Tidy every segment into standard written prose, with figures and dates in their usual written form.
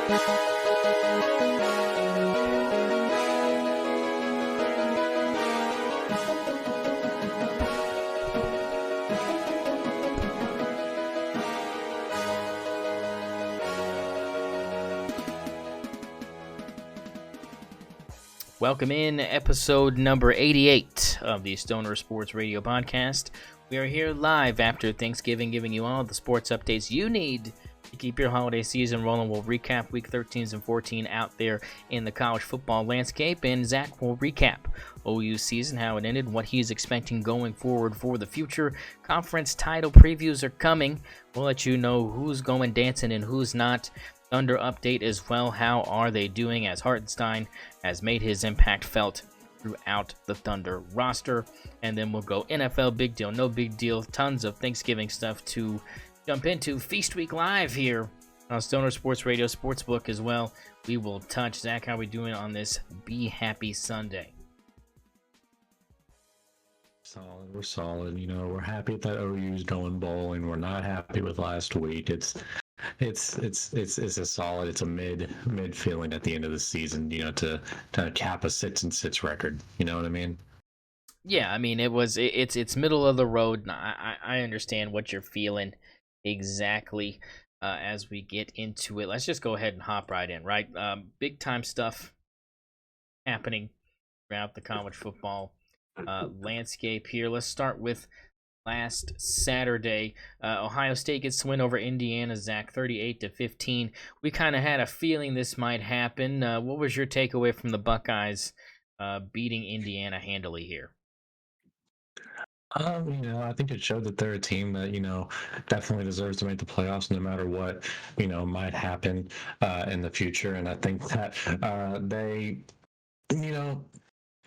Welcome in episode number 88 of the St0ner Sports Radio Podcast. We are here live after Thanksgiving, giving you all the sports updates you need to keep your holiday season rolling. We'll recap Week 13s and 14 out there in the college football landscape, and Zach will recap OU's season, how it ended, what he's expecting going forward for the future. Conference title previews are coming. We'll let you know who's going dancing and who's not. Thunder update as well. How are they doing as Hartenstein has made his impact felt throughout the Thunder roster? And then we'll go NFL big deal, no big deal. Tons of Thanksgiving stuff to jump into. Feast Week Live here on St0ner Sports Radio Sportsbook as well. We will touch. Zach, how are we doing on this Be Happy Sunday? Solid. We're solid. You know, we're happy that OU's going bowling. We're not happy with last week. It's a solid. It's a mid feeling at the end of the season. You know, to cap a 6-6 record. You know what I mean? Yeah, I mean it's middle of the road. I understand what you're feeling exactly. As we get into it, let's just go ahead and hop right in. Right, big time stuff happening throughout the college football landscape here. Let's start with last Saturday. Ohio State gets to win over Indiana, Zach, 38-15. We kind of had a feeling this might happen. What was your takeaway from the Buckeyes beating Indiana handily here? You know, I think it showed that they're a team that, you know, definitely deserves to make the playoffs no matter what, you know, might happen in the future. And I think that they, you know,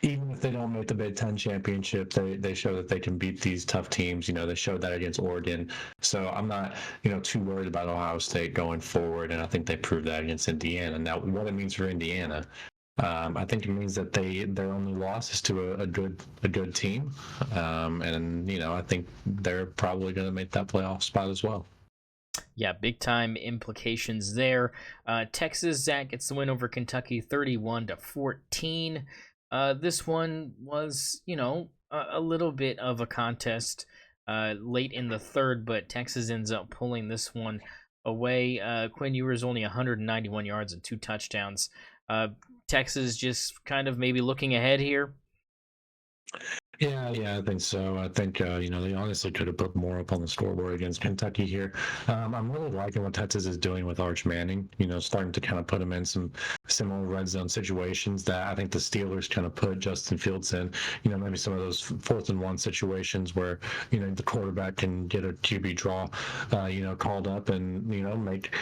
even if they don't make the Big Ten championship, they show that they can beat these tough teams. You know, they showed that against Oregon. So I'm not, you know, too worried about Ohio State going forward. And I think they proved that against Indiana. Now, what it means for Indiana, I think it means that their only loss is to a good team. And, you know, I think they're probably going to make that playoff spot as well. Yeah, big time implications there. Texas, Zach, gets the win over Kentucky 31-14. This one was, you know, a little bit of a contest late in the third, but Texas ends up pulling this one away. Quinn Ewers only 191 yards and 2 touchdowns. Texas just kind of maybe looking ahead here. Yeah, I think so. I think, you know, they honestly could have put more up on the scoreboard against Kentucky here. I'm really liking what Texas is doing with Arch Manning, you know, starting to kind of put him in some similar red zone situations that I think the Steelers kind of put Justin Fields in, you know, maybe some of those 4th and 1 situations where, you know, the quarterback can get a QB draw, you know, called up and, you know, make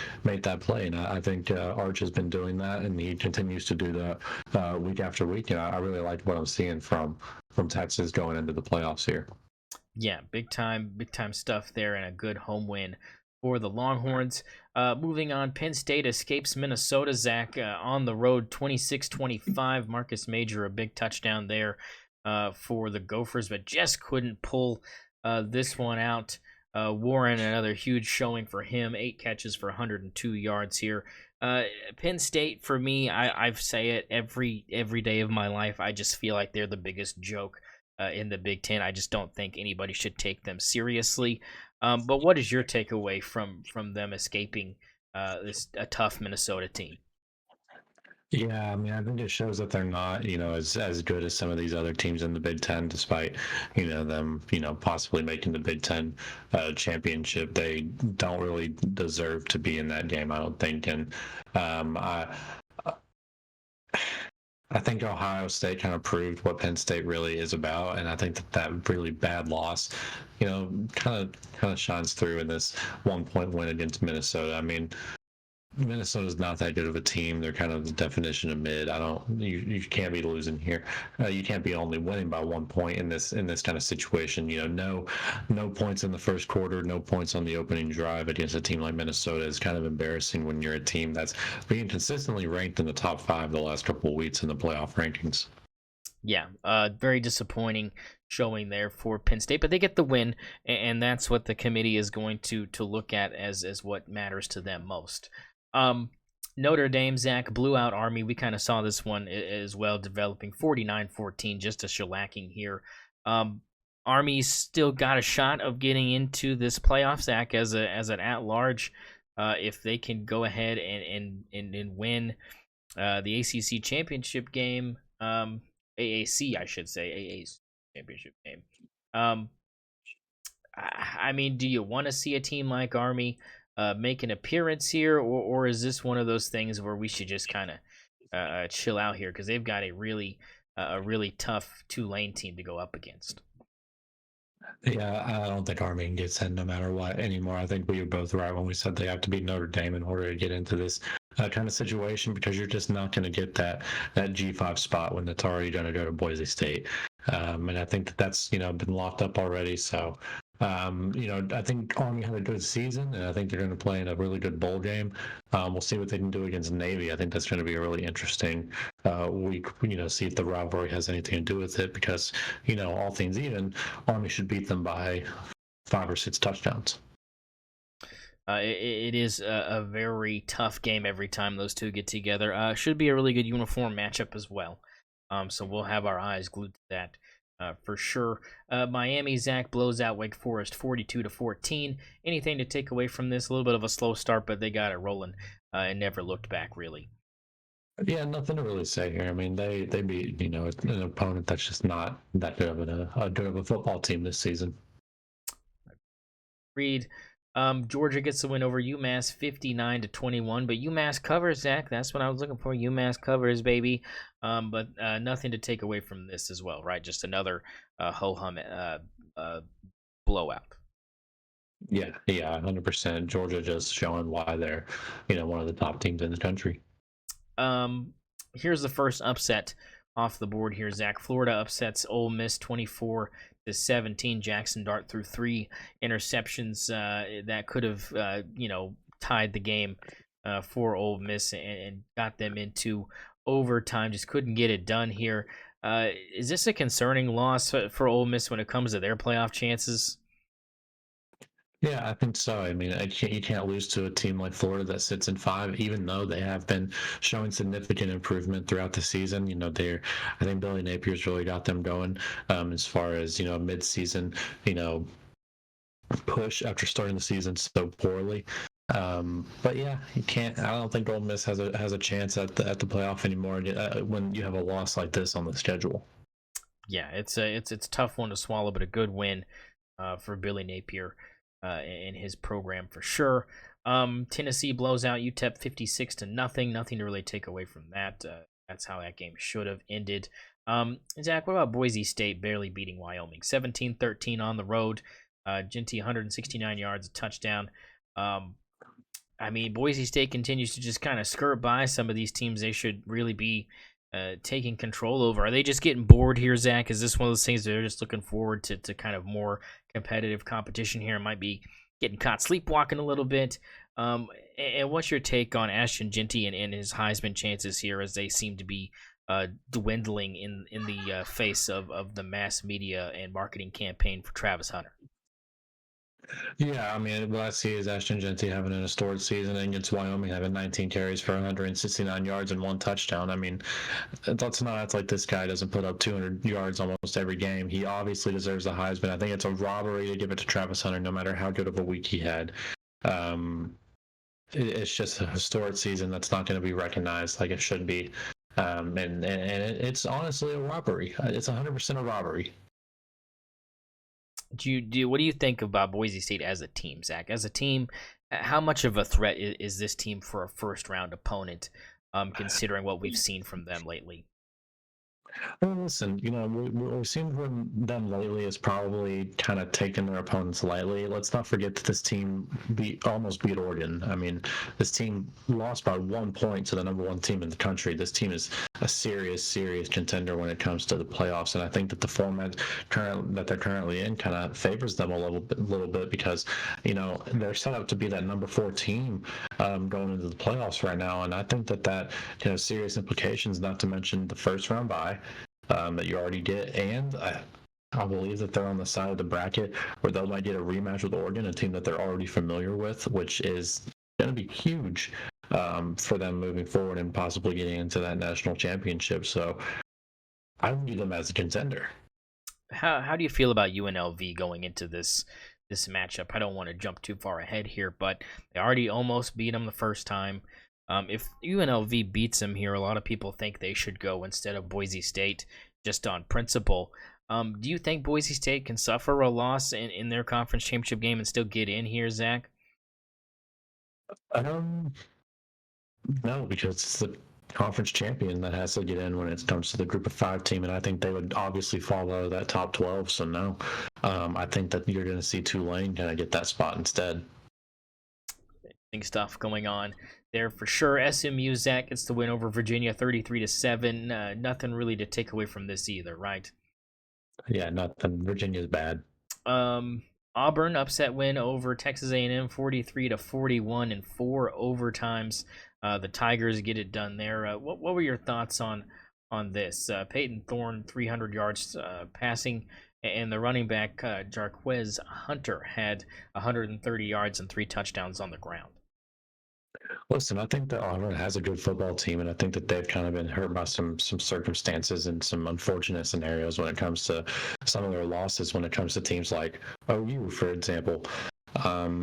that play. And I think Arch has been doing that, and he continues to do that week after week. You know, I really like what I'm seeing from Texas going into the playoffs here. Yeah, big time stuff there, and a good home win for the Longhorns. Moving on, Penn State escapes Minnesota, Zach, on the road 26-25. Marcus Major, a big touchdown there for the Gophers, but just couldn't pull this one out. Warren, another huge showing for him, 8 catches for 102 yards here. Penn State, for me, I say it every day of my life. I just feel like they're the biggest joke in the Big Ten. I just don't think anybody should take them seriously. But what is your takeaway from them escaping a tough Minnesota team? Yeah, I mean, I think it shows that they're not, you know, as good as some of these other teams in the Big Ten, despite, you know, them, you know, possibly making the Big Ten championship. They don't really deserve to be in that game, I don't think. And I think Ohio State kind of proved what Penn State really is about, and I think that really bad loss, you know, kind of shines through in this 1-point win against Minnesota. I mean, Minnesota's not that good of a team. They're kind of the definition of mid. You can't be losing here. You can't be only winning by 1 point in this kind of situation. You know, no points in the first quarter, no points on the opening drive against a team like Minnesota is kind of embarrassing when you're a team that's being consistently ranked in the top 5 the last couple of weeks in the playoff rankings. Yeah, very disappointing showing there for Penn State, but they get the win, and that's what the committee is going to look at as what matters to them most. Notre Dame, Zach, blew out Army. We kind of saw this one as well, developing 49-14, just a shellacking here. Army's still got a shot of getting into this playoff, Zach, as an at-large, if they can go ahead and win the ACC championship game, AAC, I should say, AAC championship game. I mean, do you want to see a team like Army make an appearance here, or is this one of those things where we should just kind of chill out here because they've got a really tough Tulane team to go up against? Yeah, I don't think Army gets in no matter what anymore. I think we were both right when we said they have to beat Notre Dame in order to get into this kind of situation, because you're just not going to get that G5 spot when it's already going to go to Boise State. And I think that's been locked up already. So I think Army had a good season, and I think they're going to play in a really good bowl game. We'll see what they can do against Navy. I think that's going to be a really interesting week. See if the rivalry has anything to do with it, because all things even, Army should beat them by 5 or 6 touchdowns. It is a very tough game every time those two get together. Should be a really good uniform matchup as well. So we'll have our eyes glued to that. For sure. Miami, Zach, blows out Wake Forest 42-14. Anything to take away from this? A little bit of a slow start, but they got it rolling and never looked back, really. Yeah, nothing to really say here. I mean, they beat an opponent that's just not that good of a football team this season. Reed, Georgia gets the win over UMass 59-21, but UMass covers, Zach. That's what I was looking for. UMass covers, baby. But nothing to take away from this as well, right? Just another ho-hum blowout. Yeah, 100%. Georgia just showing why they're, one of the top teams in the country. Here's the first upset off the board here, Zach. Florida upsets Ole Miss 24-17. Jackson Dart threw 3 interceptions that could have, tied the game for Ole Miss and got them into overtime. Just couldn't get it done here. Is this a concerning loss for Ole Miss when it comes to their playoff chances? Yeah, I think so. I mean, you can't lose to a team like Florida that sits in 5, even though they have been showing significant improvement throughout the season. I think Billy Napier's really got them going as far as a mid-season push after starting the season so poorly. But yeah, you can't. I don't think Ole Miss has a chance at the playoff anymore when you have a loss like this on the schedule. Yeah, it's a tough one to swallow, but a good win for Billy Napier and his program for sure. Tennessee blows out UTEP 56-0. Nothing to really take away from that. That's how that game should have ended. Zach, what about Boise State barely beating Wyoming? 17-13 on the road. Genty 169 yards, a touchdown. I mean, Boise State continues to just kind of skirt by some of these teams they should really be taking control over. Are they just getting bored here, Zach? Is this one of those things they're just looking forward to kind of more competitive competition here? It might be getting caught sleepwalking a little bit. And what's your take on Ashton Genty and his Heisman chances here, as they seem to be dwindling in the face of the mass media and marketing campaign for Travis Hunter? Yeah, I mean, what I see is Ashton Genty having an historic season against Wyoming, having 19 carries for 169 yards and 1 touchdown. I mean, let's not act like this guy doesn't put up 200 yards almost every game. He obviously deserves the Heisman. I think it's a robbery to give it to Travis Hunter, no matter how good of a week he had. It's just a historic season that's not going to be recognized like it should be. And it's honestly a robbery. It's 100% a robbery. What do you think about Boise State as a team, Zach? As a team, how much of a threat is this team for a first round opponent, considering what we've seen from them lately? Well, listen, what we've seen from them lately is probably kind of taking their opponents lightly. Let's not forget that this team almost beat Oregon. I mean, this team lost by 1 point to the number 1 team in the country. This team is a serious contender when it comes to the playoffs, and I think that the format that they're currently in kind of favors them a little bit because they're set up to be that number 4 team going into the playoffs right now, and I think that serious implications. Not to mention the first round bye that you already get, and I believe that they're on the side of the bracket where they might get a rematch with Oregon, a team that they're already familiar with, which is going to be huge for them moving forward and possibly getting into that national championship. So I view them as a contender. How do you feel about UNLV going into this matchup? I don't want to jump too far ahead here, but they already almost beat them the first time. If UNLV beats them here, a lot of people think they should go instead of Boise State just on principle. Do you think Boise State can suffer a loss in their conference championship game and still get in here, Zach? Um, no, because it's the conference champion that has to get in when it comes to the group of five team, and I think they would obviously fall out of that top 12. So no, I think that you're going to see Tulane kind of get that spot instead. Stuff going on there for sure. SMU, Zach, gets the win over Virginia, 33-7. Nothing really to take away from this either, right? Yeah, nothing. Virginia's bad. Auburn upset win over Texas A&M, 43-41 in 4 overtimes. The Tigers get it done there. What were your thoughts on this? Peyton Thorne, 300 yards passing, and the running back Jarquez Hunter had 130 yards and 3 touchdowns on the ground. Listen, I think that Auburn has a good football team, and I think that they've kind of been hurt by some circumstances and some unfortunate scenarios when it comes to some of their losses. When it comes to teams like OU, for example.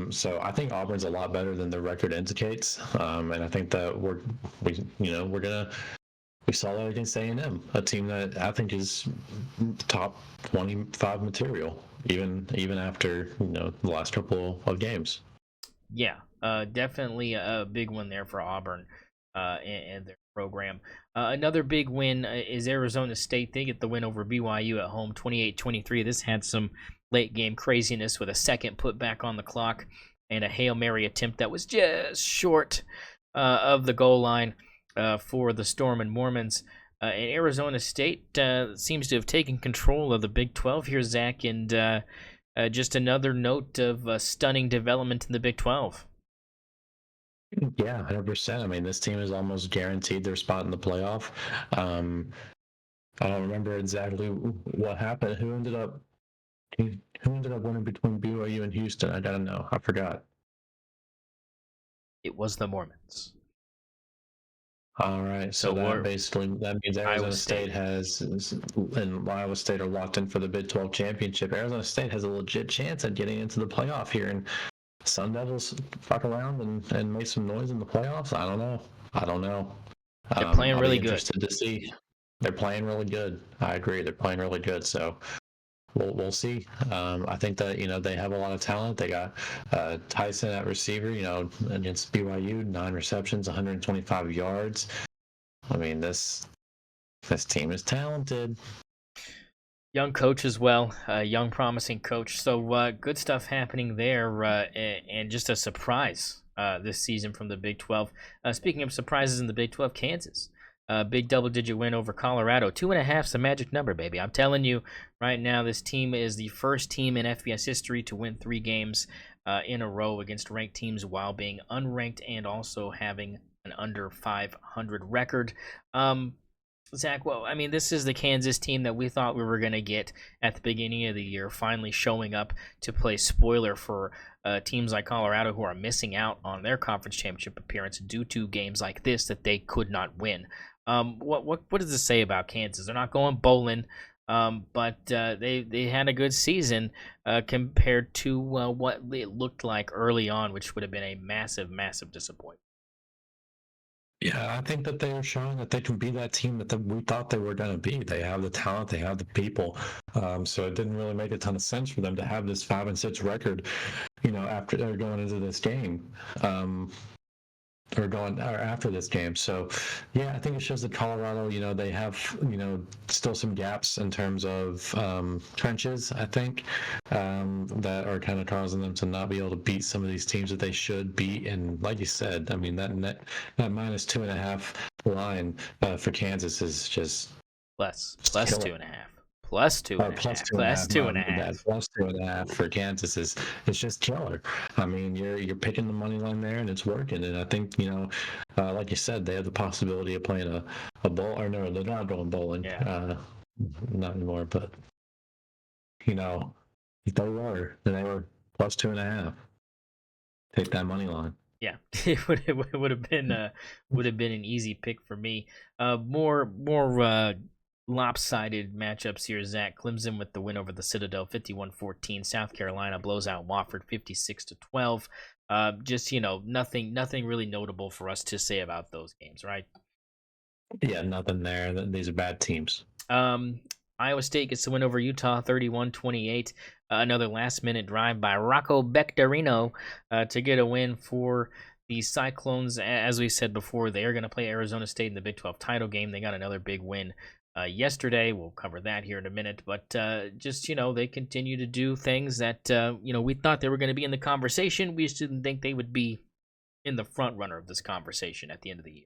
So I think Auburn's a lot better than their record indicates, and I think that we saw that against A&M, a team that I think is top 25 material, even after the last couple of games. Yeah, definitely a big one there for Auburn and their program. Another big win is Arizona State. They get the win over BYU at home, 28-23. This had some late game craziness with a second put back on the clock and a Hail Mary attempt that was just short of the goal line for the Storm and Mormons. And Arizona State seems to have taken control of the Big 12 here, Zach, and just another note of stunning development in the Big 12. Yeah, 100%. I mean, this team is almost guaranteed their spot in the playoff. I don't remember exactly what happened. Who ended up winning between BYU and Houston? I gotta know. I forgot. It was the Mormons. All right, so that means Arizona State and Iowa State are locked in for the Big 12 championship. Arizona State has a legit chance at getting into the playoff here, and Sun Devils fuck around and make some noise in the playoffs. I don't know. They're playing really good. Interested to see. They're playing really good. I agree. They're playing really good. So we'll see. I think that they have a lot of talent. They got Tyson at receiver. Against BYU, 9 receptions, 125 yards. I mean, this team is talented. Young coach as well, young promising coach. So good stuff happening there, and just a surprise this season from the Big 12. Speaking of surprises in the Big 12, Kansas. Big double-digit win over Colorado. 2.5's the magic number, baby. I'm telling you right now, this team is the first team in FBS history to win 3 games in a row against ranked teams while being unranked and also having an under 500 record. Zach, well, I mean, this is the Kansas team that we thought we were going to get at the beginning of the year, finally showing up to play spoiler for teams like Colorado who are missing out on their conference championship appearance due to games like this that they could not win. What does this say about Kansas? They're not going bowling, but they had a good season compared to what it looked like early on, which would have been a massive, massive disappointment. Yeah, I think that they are showing that they can be that team that we thought they were going to be. They have the talent, they have the people. So it didn't really make a ton of sense for them to have this 5-6 record, after they're going into this game. Or after this game. So yeah, I think it shows that Colorado, they have, still some gaps in terms of trenches, I think, that are kind of causing them to not be able to beat some of these teams that they should beat. And like you said, I mean, that -2.5 line for Kansas is just plus 2.5. Plus 2.5. Plus 2.5. Plus 2.5 for Kansas is just killer. I mean, you're picking the money line there, and it's working. And I think like you said, they have the possibility of playing a bowl. Or no, they're not going bowling. Yeah. Not anymore. But they were plus 2.5. Take that money line. Yeah, it would have been an easy pick for me. More lopsided matchups here. Zach, Clemson with the win over the Citadel, 51-14. South Carolina blows out Wofford, 56-12. Just nothing really notable for us to say about those games, right? Yeah, nothing there. These are bad teams. Um, Iowa State gets the win over Utah, 31-28. Another last-minute drive by Rocco Bectorino to get a win for the Cyclones. As we said before, they are going to play Arizona State in the Big 12 title game. They got another big win yesterday. We'll cover that here in a minute. But just, they continue to do things that, we thought they were going to be in the conversation. We just didn't think they would be in the front runner of this conversation at the end of the year.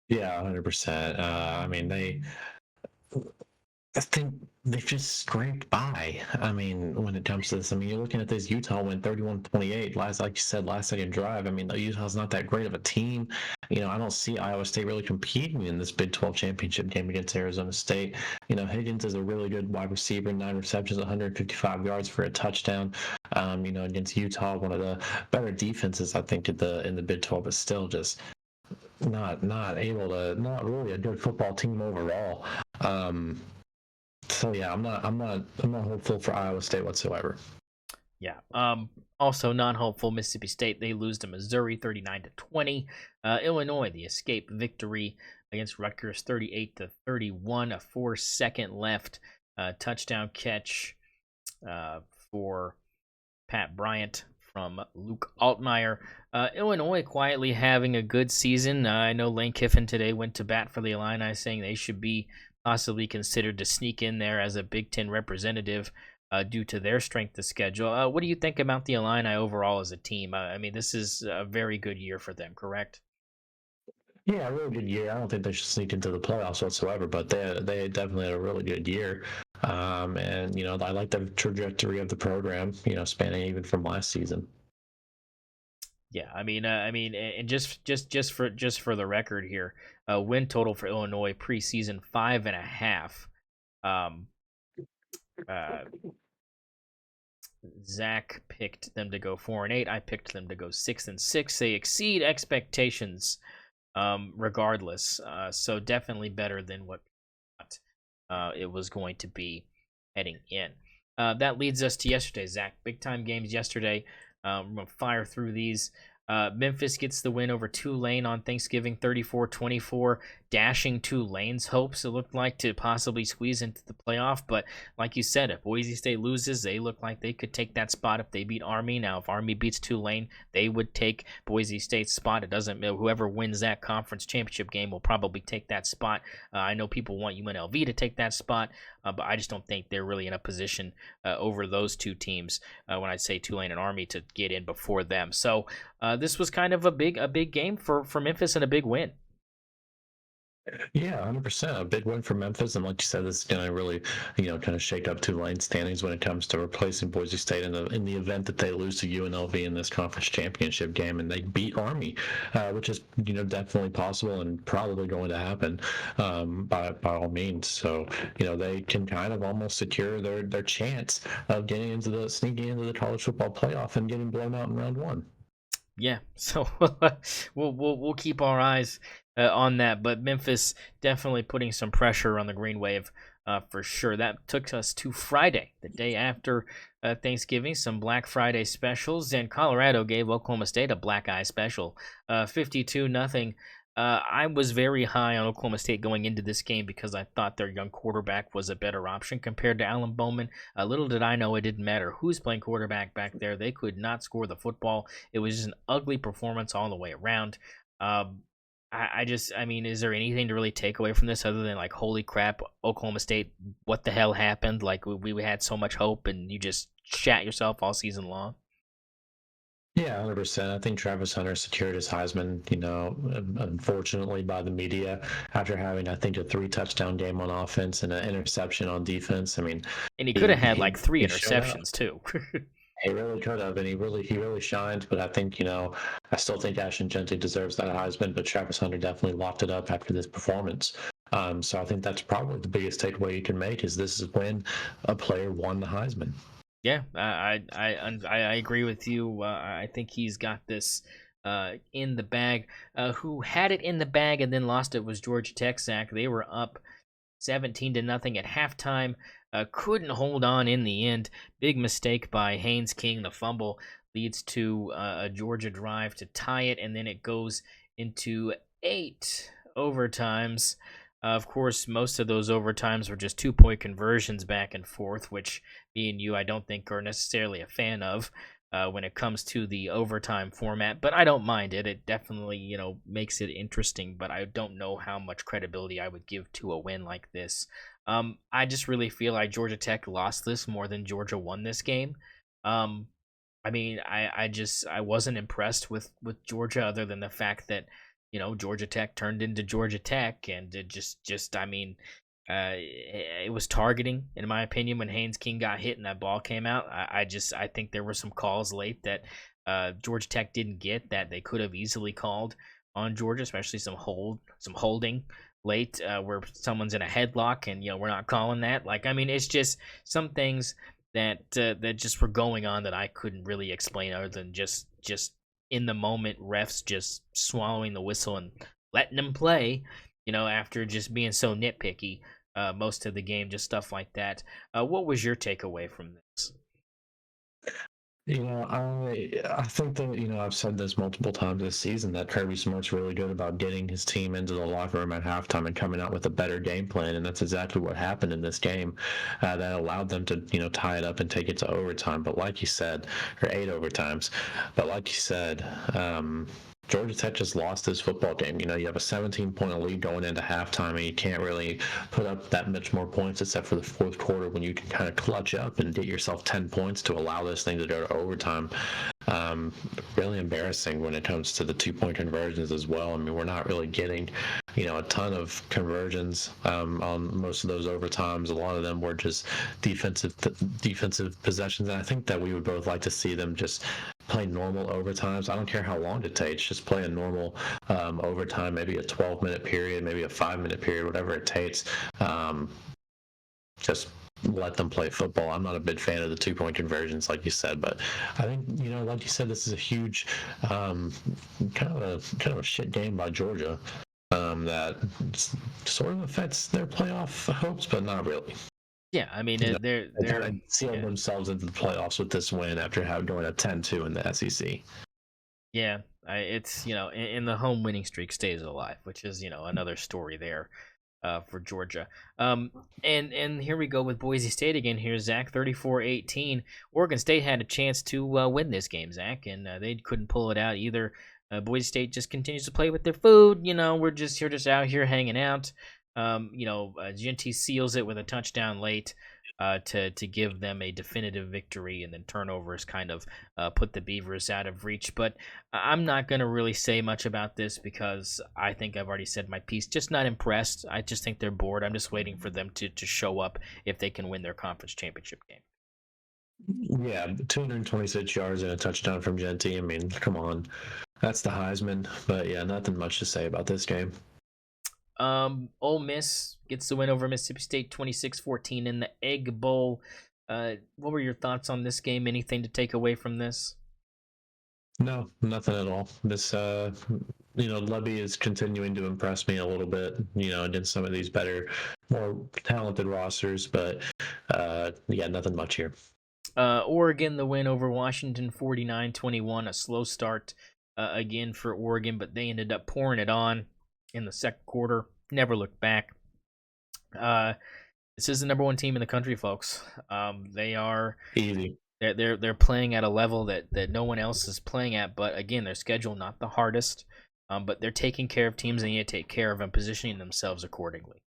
Yeah, 100%. I mean, I think they just scraped by. I mean, when it comes to this, I mean, you're looking at this Utah win 31-28 last, like you said, last second drive. I mean, Utah's not that great of a team. I don't see Iowa State really competing in this Big 12 championship game against Arizona State. Higgins is a really good wide receiver, 9 receptions, 155 yards for a touchdown. Against Utah, one of the better defenses, I think, in the Big 12, but still just not really a good football team overall. So yeah, I'm not hopeful for Iowa State whatsoever. Yeah. Also non-hopeful, Mississippi State, they lose to Missouri 39-20. Illinois, the escape victory against Rutgers 38-31. A 4-second left touchdown catch for Pat Bryant from Luke Altmaier. Illinois quietly having a good season. I know Lane Kiffin today went to bat for the Illini, saying they should be possibly considered to sneak in there as a Big Ten representative due to their strength of schedule. What do you think about the Illini overall as a team? I mean, this is a very good year for them, correct? Yeah, a really good year. I don't think they should sneak into the playoffs whatsoever, but they definitely had a really good year. And I like the trajectory of the program. Spanning even from last season. Yeah, and just for the record here, win total for Illinois preseason 5.5. Um, uh, Zach picked them to go 4-8. I picked them to go 6-6. They exceed expectations, regardless. So definitely better than what it was going to be heading in. That leads us to yesterday, Zach. Big time games yesterday. We're going to fire through these. Memphis gets the win over Tulane on Thanksgiving, 34-24, dashing Tulane's hopes, it looked like, to possibly squeeze into the playoff. But like you said, if Boise State loses, they look like they could take that spot if they beat Army. Now, if Army beats Tulane, they would take Boise State's spot. It doesn't matter. Whoever wins that conference championship game will probably take that spot. I know people want UNLV to take that spot, but I just don't think they're really in a position over those two teams, when I say Tulane and Army, to get in before them. So this was kind of a big game for Memphis and a big win. Yeah, 100%. A big win for Memphis, and like you said, this is going to really, kind of shake up Tulane standings when it comes to replacing Boise State in the event that they lose to UNLV in this conference championship game, and they beat Army, which is definitely possible and probably going to happen by all means. So they can kind of almost secure their chance of sneaking into the college football playoff and getting blown out in round one. Yeah, so we'll keep our eyes on that. But Memphis definitely putting some pressure on the Green Wave for sure. That took us to Friday, the day after Thanksgiving. Some Black Friday specials, and Colorado gave Oklahoma State a black eye special, 52-0. I was very high on Oklahoma State going into this game because I thought their young quarterback was a better option compared to Alan Bowman. Little did I know it didn't matter who's playing quarterback back there. They could not score the football. It was just an ugly performance all the way around. I mean, is there anything to really take away from this other than, like, holy crap, Oklahoma State, what the hell happened? Like, we had so much hope and you just shat yourself all season long? Yeah, 100%. I think Travis Hunter secured his Heisman, unfortunately by the media after having, I think, a 3-touchdown game on offense and an interception on defense. I mean, and he could have had like 3 he interceptions too. He really could have, and he really shined. But I think, I still think Ashton Gentry deserves that Heisman, but Travis Hunter definitely locked it up after this performance. So I think that's probably the biggest takeaway you can make is this is when a player won the Heisman. Yeah, I agree with you. I think he's got this in the bag. Who had it in the bag and then lost it was Georgia Tech. Zach. They were up 17-0 at halftime. Couldn't hold on in the end. Big mistake by Haynes King. The fumble leads to a Georgia drive to tie it, and then it goes into 8 overtimes. Of course, most of those overtimes were just 2-point conversions back and forth, which me and you, I don't think, are necessarily a fan of when it comes to the overtime format. But I don't mind it. It definitely, makes it interesting. But I don't know how much credibility I would give to a win like this. I just really feel like Georgia Tech lost this more than Georgia won this game. I mean, I wasn't impressed with Georgia, other than the fact that Georgia Tech turned into Georgia Tech, and it it was targeting, in my opinion, when Haynes King got hit and that ball came out. I think there were some calls late that Georgia Tech didn't get that they could have easily called on Georgia, especially some holding late where someone's in a headlock and we're not calling that. It's just some things that just were going on that I couldn't really explain, other than just in the moment refs just swallowing the whistle and letting them play, after just being so nitpicky most of the game, just stuff like that. What was your takeaway from this? I think that, I've said this multiple times this season, that Kirby Smart's really good about getting his team into the locker room at halftime and coming out with a better game plan, and that's exactly what happened in this game. That allowed them to, tie it up and take it to overtime. But like you said, or 8 overtimes. But like you said, Georgia Tech just lost this football game. You have a 17-point lead going into halftime, and you can't really put up that much more points except for the fourth quarter, when you can kind of clutch up and get yourself 10 points to allow this thing to go to overtime. Really embarrassing when it comes to the 2-point conversions as well. I mean, we're not really getting, a ton of conversions on most of those overtimes. A lot of them were just defensive possessions, and I think that we would both like to see them just play normal overtimes. I don't care how long it takes. Just play a normal overtime, maybe a 12-minute period, maybe a 5-minute period, whatever it takes. Just let them play football. I'm not a big fan of the 2-point conversions, like you said, but I think, like you said, this is a huge kind of a shit game by Georgia that sort of affects their playoff hopes, but not really. Yeah, I mean, they're sealed themselves into the playoffs with this win after going a 10-2 in the SEC. Yeah, it's in the home winning streak stays alive, which is another story there for Georgia. And here we go with Boise State again. Here, Zach, 34-18. Oregon State had a chance to win this game, Zach, and they couldn't pull it out either. Boise State just continues to play with their food. We're just out here hanging out. Genty seals it with a touchdown late to give them a definitive victory, and then turnovers kind of put the Beavers out of reach. But I'm not going to really say much about this because I think I've already said my piece. Just not impressed. I just think they're bored. I'm just waiting for them to show up if they can win their conference championship game. Yeah, 226 yards and a touchdown from Genty. I mean, come on. That's the Heisman. But yeah, nothing much to say about this game. Ole Miss gets the win over Mississippi State 26-14 in the Egg Bowl. What were your thoughts on this game? Anything to take away from this? No, nothing at all. This, Levy is continuing to impress me a little bit, against some of these better, more talented rosters, but nothing much here. Oregon, the win over Washington 49-21, a slow start again for Oregon, but they ended up pouring it on in the second quarter. Never looked back. This is the number one team in the country, folks. They are easy. They're playing at a level that no one else is playing at. But again, their schedule not the hardest. But they're taking care of teams they need to take care of and positioning themselves accordingly.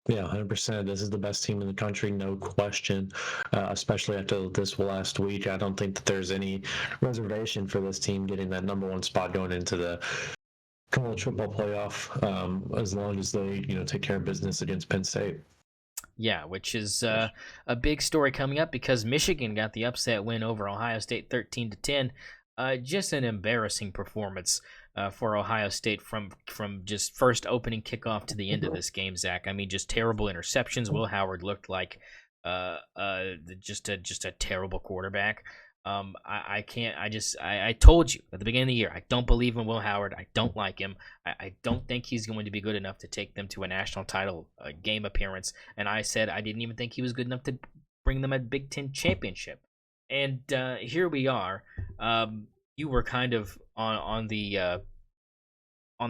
Yeah, 100%. This is the best team in the country, no question, especially after this last week. I don't think that there's any reservation for this team getting that number one spot going into the college football playoff, as long as they, take care of business against Penn State. Yeah, which is a big story coming up because Michigan got the upset win over Ohio State 13-10. Just an embarrassing performance for Ohio State from just first opening kickoff to the end of this game, Zach. I mean, just terrible interceptions. Will Howard looked like just a terrible quarterback. I can't. I told you at the beginning of the year, I don't believe in Will Howard. I don't like him. I don't think he's going to be good enough to take them to a national title game appearance. And I said I didn't even think he was good enough to bring them a Big Ten championship. And here we are. You were kind of on the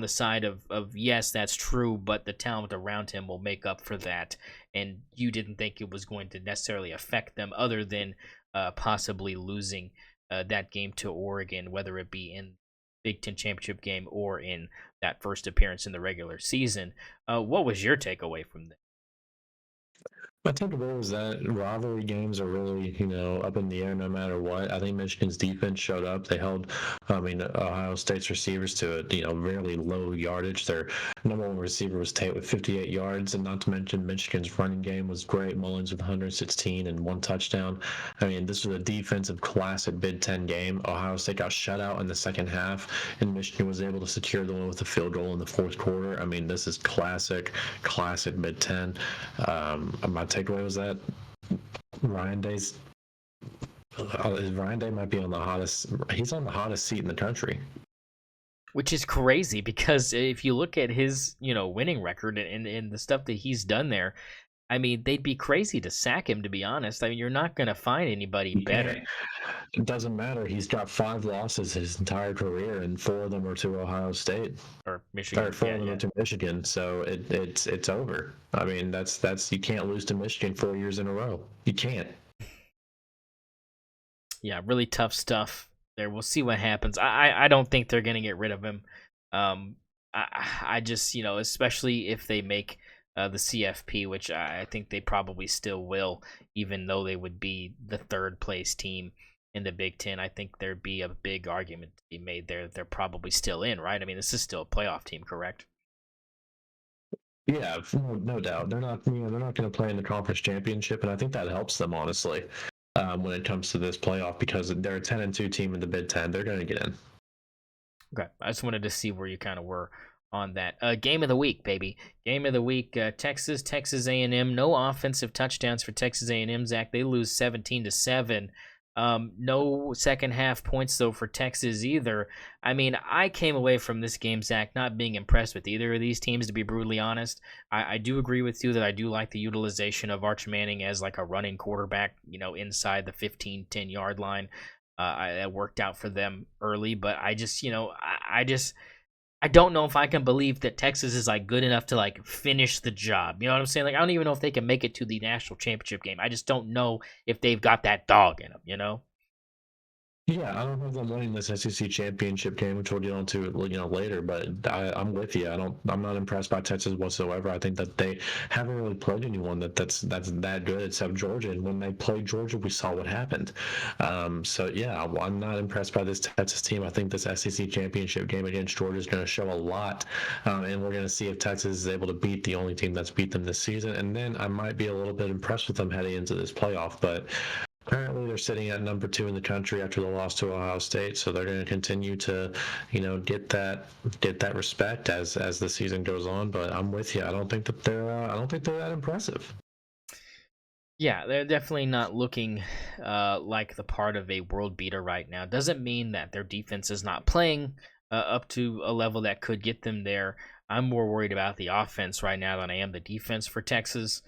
side of yes, that's true, but the talent around him will make up for that. And you didn't think it was going to necessarily affect them, other than possibly losing that game to Oregon, whether it be in Big Ten championship game or in that first appearance in the regular season. What was your takeaway from this? My takeaway was that rivalry games are really, up in the air no matter what. I think Michigan's defense showed up. They held, Ohio State's receivers to a, really low yardage. Their number one receiver was Tate with 58 yards, and not to mention Michigan's running game was great. Mullins with 116 and one touchdown. I mean, this was a defensive classic Big Ten game. Ohio State got shut out in the second half, and Michigan was able to secure the one with a field goal in the fourth quarter. I mean, this is classic Big Ten. My takeaway was that Ryan Day's Ryan Day might be on the hottest. He's on the hottest seat in the country, which is crazy because if you look at his winning record and the stuff that he's done there, I mean, they'd be crazy to sack him, to be honest. I mean, you're not going to find anybody better. It doesn't matter. He's got 5 losses his entire career, and 4 of them are to Ohio State or Michigan. Or 4 of them are to Michigan. So it's over. I mean, that's you can't lose to Michigan 4 years in a row. You can't. Yeah, really tough stuff there. We'll see what happens. I don't think they're going to get rid of him. I just, especially if they make the CFP, which I think they probably still will, even though they would be the third place team in the Big Ten. I think there'd be a big argument to be made there. They're probably still in, right? I mean, this is still a playoff team, correct? Yeah, no doubt. They're not going to play in the conference championship, and I think that helps them, honestly, when it comes to this playoff, because they're a 10-2 team in the Big Ten. They're going to get in. Okay, I just wanted to see where you kind of were on that. Game of the week, baby. Game of the week. Texas A&M. No offensive touchdowns for Texas A&M. Zach, they lose 17-7. No second half points though for Texas either. I mean, I came away from this game, Zach, not being impressed with either of these teams, to be brutally honest. I do agree with you that I do like the utilization of Arch Manning as like a running quarterback, inside the 15-10 yard line. It worked out for them early, but I just, I don't know if I can believe that Texas is like good enough to like finish the job. You know what I'm saying? Like, I don't even know if they can make it to the national championship game. I just don't know if they've got that dog in them, Yeah, I don't have them winning this SEC championship game, which we'll get onto later. But I'm with you. I'm not impressed by Texas whatsoever. I think that they haven't really played anyone that's that good except Georgia. And when they played Georgia, we saw what happened. So yeah, I'm not impressed by this Texas team. I think this SEC championship game against Georgia is going to show a lot, and we're going to see if Texas is able to beat the only team that's beat them this season. And then I might be a little bit impressed with them heading into this playoff, but. Currently, they're sitting at number 2 in the country after the loss to Ohio State, so they're going to continue to, get that respect as the season goes on. But I'm with you. I don't think they're that impressive. Yeah, they're definitely not looking like the part of a world beater right now. Doesn't mean that their defense is not playing up to a level that could get them there. I'm more worried about the offense right now than I am the defense for Texas,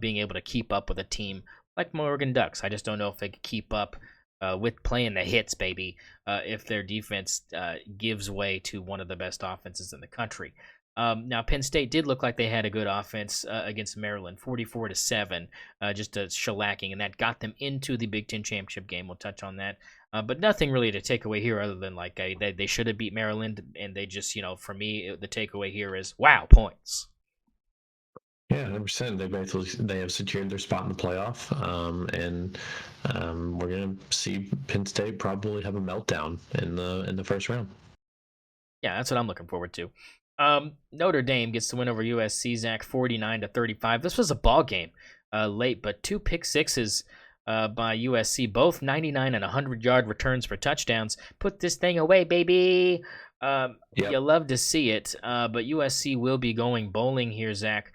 being able to keep up with a team like my Oregon Ducks. I just don't know if they could keep up with playing the hits, baby, if their defense gives way to one of the best offenses in the country. Now, Penn State did look like they had a good offense against Maryland, 44-7, just a shellacking, and that got them into the Big Ten championship game. We'll touch on that. But nothing really to take away here other than like they should have beat Maryland, and they just, for me, the takeaway here is, wow, points. Yeah, 100%. They have secured their spot in the playoff, and we're gonna see Penn State probably have a meltdown in the first round. Yeah, that's what I'm looking forward to. Notre Dame gets the win over USC, Zach, 49-35. This was a ball game late, but 2 pick sixes by USC, both 99 and 100-yard returns for touchdowns. Put this thing away, baby. Yep. You love to see it, but USC will be going bowling here, Zach.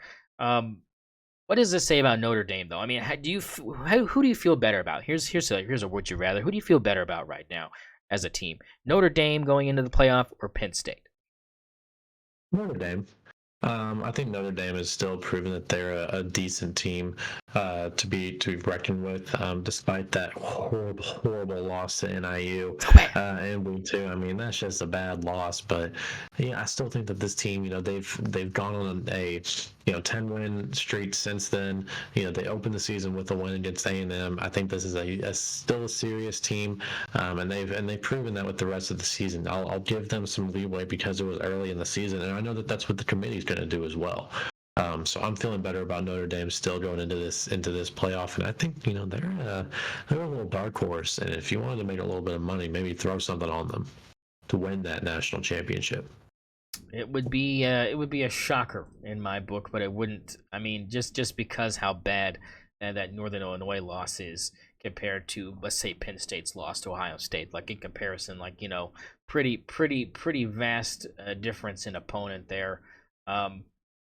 What does this say about Notre Dame, though? I mean, who do you feel better about? Here's a would you rather. Who do you feel better about right now as a team? Notre Dame going into the playoff or Penn State? Notre Dame. I think Notre Dame has still proven that they're a decent team to be reckoned with, despite that horrible loss to NIU So bad. in week 2. I mean, that's just a bad loss, but yeah, I still think that this team, they've gone on a 10-win streak since then. They opened the season with a win against A&M. I think this is still a serious team, and they've proven that with the rest of the season. I'll give them some leeway because it was early in the season, and I know that that's what the committee's going to do as well. So I'm feeling better about Notre Dame still going into this playoff, and I think they're a little dark horse. And if you wanted to make a little bit of money, maybe throw something on them to win that national championship. It would be a shocker in my book, but it wouldn't. I mean, just because how bad that Northern Illinois loss is compared to, let's say, Penn State's loss to Ohio State. Like in comparison, pretty vast difference in opponent there.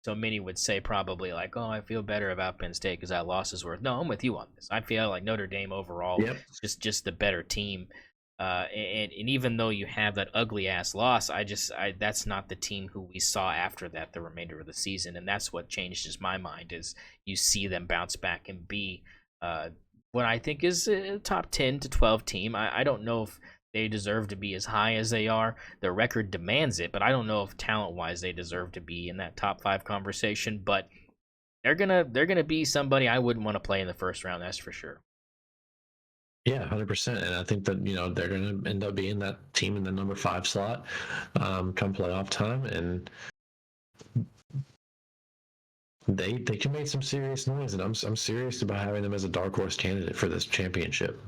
So many would say probably like, oh, I feel better about Penn State because that loss is worth. No, I'm with you on this. I feel like Notre Dame overall, Yep. just the better team. And even though you have that ugly ass loss, that's not the team who we saw after that the remainder of the season, and that's what changes my mind is you see them bounce back and be what I think is a top 10 to 12 team. I don't know if they deserve to be as high as they are. Their record demands it, but I don't know if talent-wise they deserve to be in that top 5 conversation. But they're gonna be somebody I wouldn't want to play in the first round. That's for sure. Yeah, 100%. And I think that, they're going to end up being that team in the number 5 slot come playoff time. And they can make some serious noise. And I'm serious about having them as a dark horse candidate for this championship.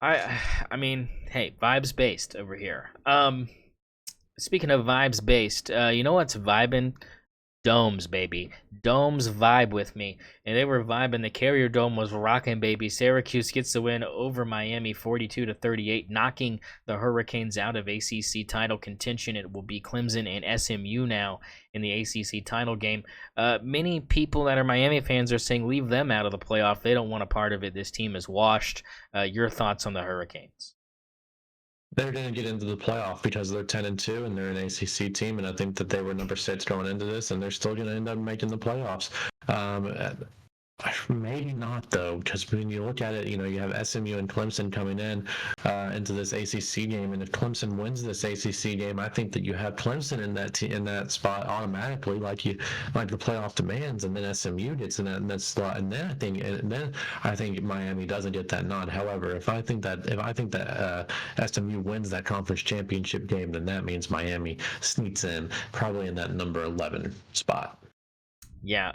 I mean, hey, vibes based over here. Speaking of vibes based, you know what's vibing? Domes, baby. Domes vibe with me. And they were vibing. The Carrier Dome was rocking, baby. Syracuse gets the win over Miami 42-38, knocking the Hurricanes out of ACC title contention. It will be Clemson and SMU now in the ACC title game. Many people that are Miami fans are saying leave them out of the playoff. They don't want a part of it. This team is washed. Your thoughts on the Hurricanes? They're going to get into the playoff because they're 10-2 and they're an ACC team, and I think that they were number 6 going into this, and they're still going to end up making the playoffs. Maybe not, though, because when you look at it, you have SMU and Clemson coming in into this ACC game, and if Clemson wins this ACC game, I think that you have Clemson in that spot automatically, like the playoff demands, and then SMU gets in that slot, and then I think Miami doesn't get that nod. However, if I think that SMU wins that conference championship game, then that means Miami sneaks in probably in that number 11 spot. Yeah,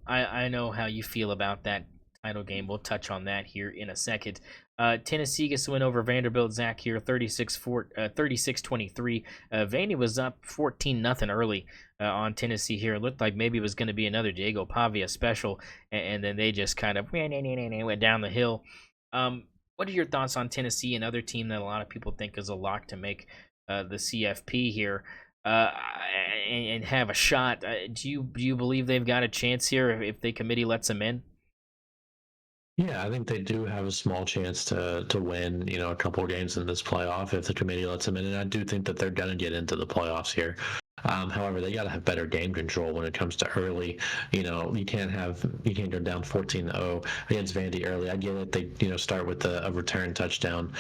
I know how you feel about that title game. We'll touch on that here in a second. Tennessee gets to win over Vanderbilt. Zach here, 36-23. Vandy was up 14-0 early on Tennessee here. It looked like maybe it was going to be another Diego Pavia special, and then they just kind of went down the hill. What are your thoughts on Tennessee, another team that a lot of people think is a lock to make the CFP here? And have a shot. Do you believe they've got a chance here if the committee lets them in? Yeah, I think they do have a small chance to win, a couple of games in this playoff if the committee lets them in, and I do think that they're going to get into the playoffs here. However, they got to have better game control when it comes to early. You can't go down 14-0 against Vandy early. I get it. They start with a return touchdown,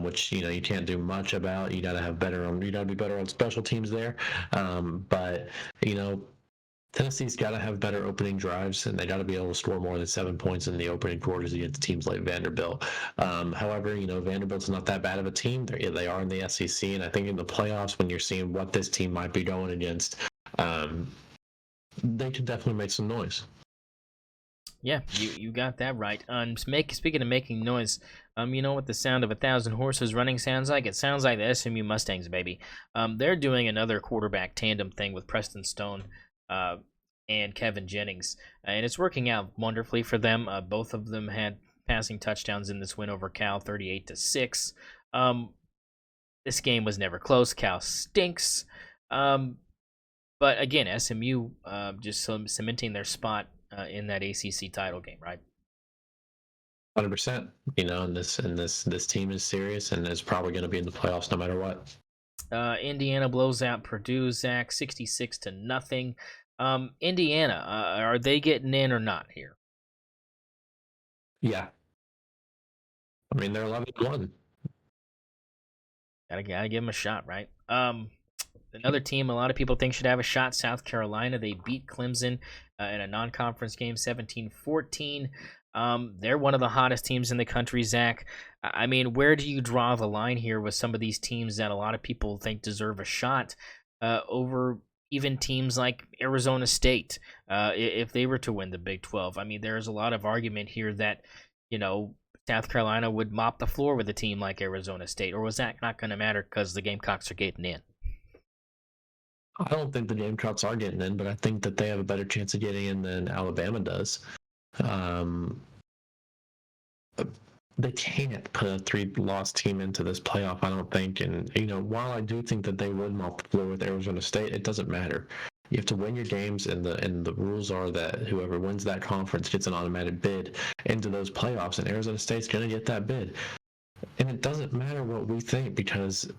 which you can't do much about. You got to have better on. You got to be better on special teams there. But Tennessee's got to have better opening drives, and they got to be able to score more than 7 points in the opening quarters against teams like Vanderbilt. However, Vanderbilt's not that bad of a team. They are in the SEC, and I think in the playoffs, when you're seeing what this team might be going against, they could definitely make some noise. Yeah, you got that right. Speaking of making noise, you know what the sound of 1,000 horses running sounds like? It sounds like the SMU Mustangs, baby. They're doing another quarterback tandem thing with Preston Stone and Kevin Jennings, and it's working out wonderfully for them. Both of them had passing touchdowns in this win over Cal, 38-6. This game was never close. Cal stinks, but again, SMU just cementing their spot in that ACC title game, right? 100%. And this team is serious and is probably going to be in the playoffs no matter what. Indiana blows out Purdue, Zach, 66-0. Indiana, are they getting in or not here? Yeah. I mean, they're 11-1. Gotta give them a shot, right? Another team a lot of people think should have a shot, South Carolina. They beat Clemson in a non-conference game, 17-14. They're one of the hottest teams in the country, Zach. I mean, where do you draw the line here with some of these teams that a lot of people think deserve a shot over even teams like Arizona State if they were to win the Big 12? I mean, there's a lot of argument here that, South Carolina would mop the floor with a team like Arizona State, or was that not going to matter because the Gamecocks are getting in? I don't think the Gamecocks are getting in, but I think that they have a better chance of getting in than Alabama does. They can't put a 3-loss team into this playoff, I don't think. And, while I do think that they would mop the floor with Arizona State, it doesn't matter. You have to win your games, and the rules are that whoever wins that conference gets an automatic bid into those playoffs, and Arizona State's going to get that bid. And it doesn't matter what we think, because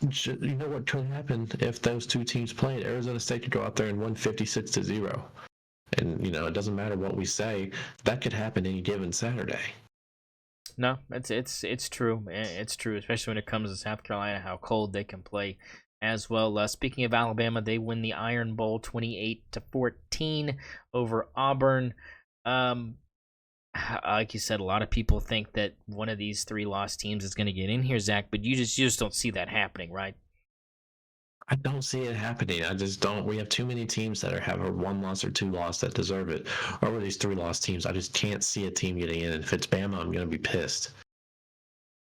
you know what could happen if those two teams played? Arizona State could go out there and win 56-0. And, it doesn't matter what we say. That could happen any given Saturday. No, it's true. It's true, especially when it comes to South Carolina, how cold they can play as well. Speaking of Alabama, they win the Iron Bowl 28-14 over Auburn. Like you said, a lot of people think that one of these 3-loss teams is going to get in here, Zach, but you just don't see that happening, right? I don't see it happening. I just don't. We have too many teams that have a 1-loss or 2-loss that deserve it. Over these 3-loss teams, I just can't see a team getting in. And if it's Bama, I'm going to be pissed.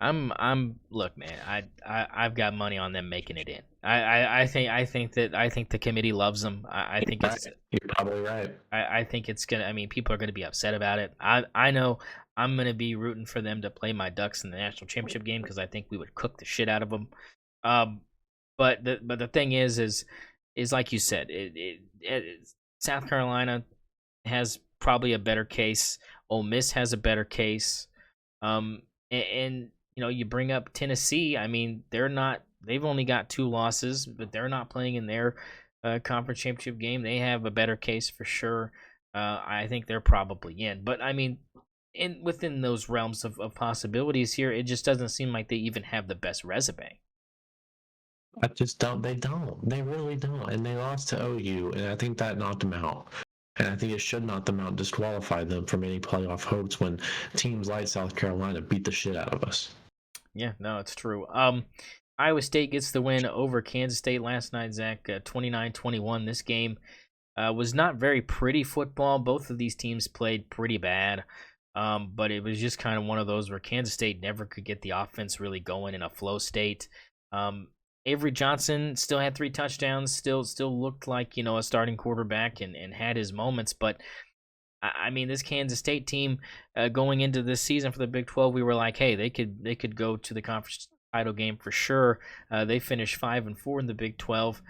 Look, man, I've got money on them making it in. I think the committee loves them. I think it's You're probably right. I think it's gonna. I mean, people are gonna be upset about it. I know I'm gonna be rooting for them to play my Ducks in the national championship game because I think we would cook the shit out of them. But the thing is like you said, South Carolina has probably a better case. Ole Miss has a better case. And you bring up Tennessee. I mean, they've only got 2 losses, but they're not playing in their conference championship game. They have a better case for sure. I think they're probably in. But I mean, within those realms of possibilities here, it just doesn't seem like they even have the best resume. I just don't. They don't. They really don't. And they lost to OU, and I think that knocked them out. And I think it should knock them out and disqualify them from any playoff hopes when teams like South Carolina beat the shit out of us. Yeah, no, it's true. Iowa State gets the win over Kansas State last night, Zach, 29-21. This game was not very pretty football. Both of these teams played pretty bad. But it was just kind of one of those where Kansas State never could get the offense really going in a flow state. Avery Johnson still had 3 touchdowns, still looked like, a starting quarterback and had his moments. But, I mean, this Kansas State team going into this season for the Big 12, we were like, hey, they could go to the conference title game for sure. They finished 5-4 in the Big 12.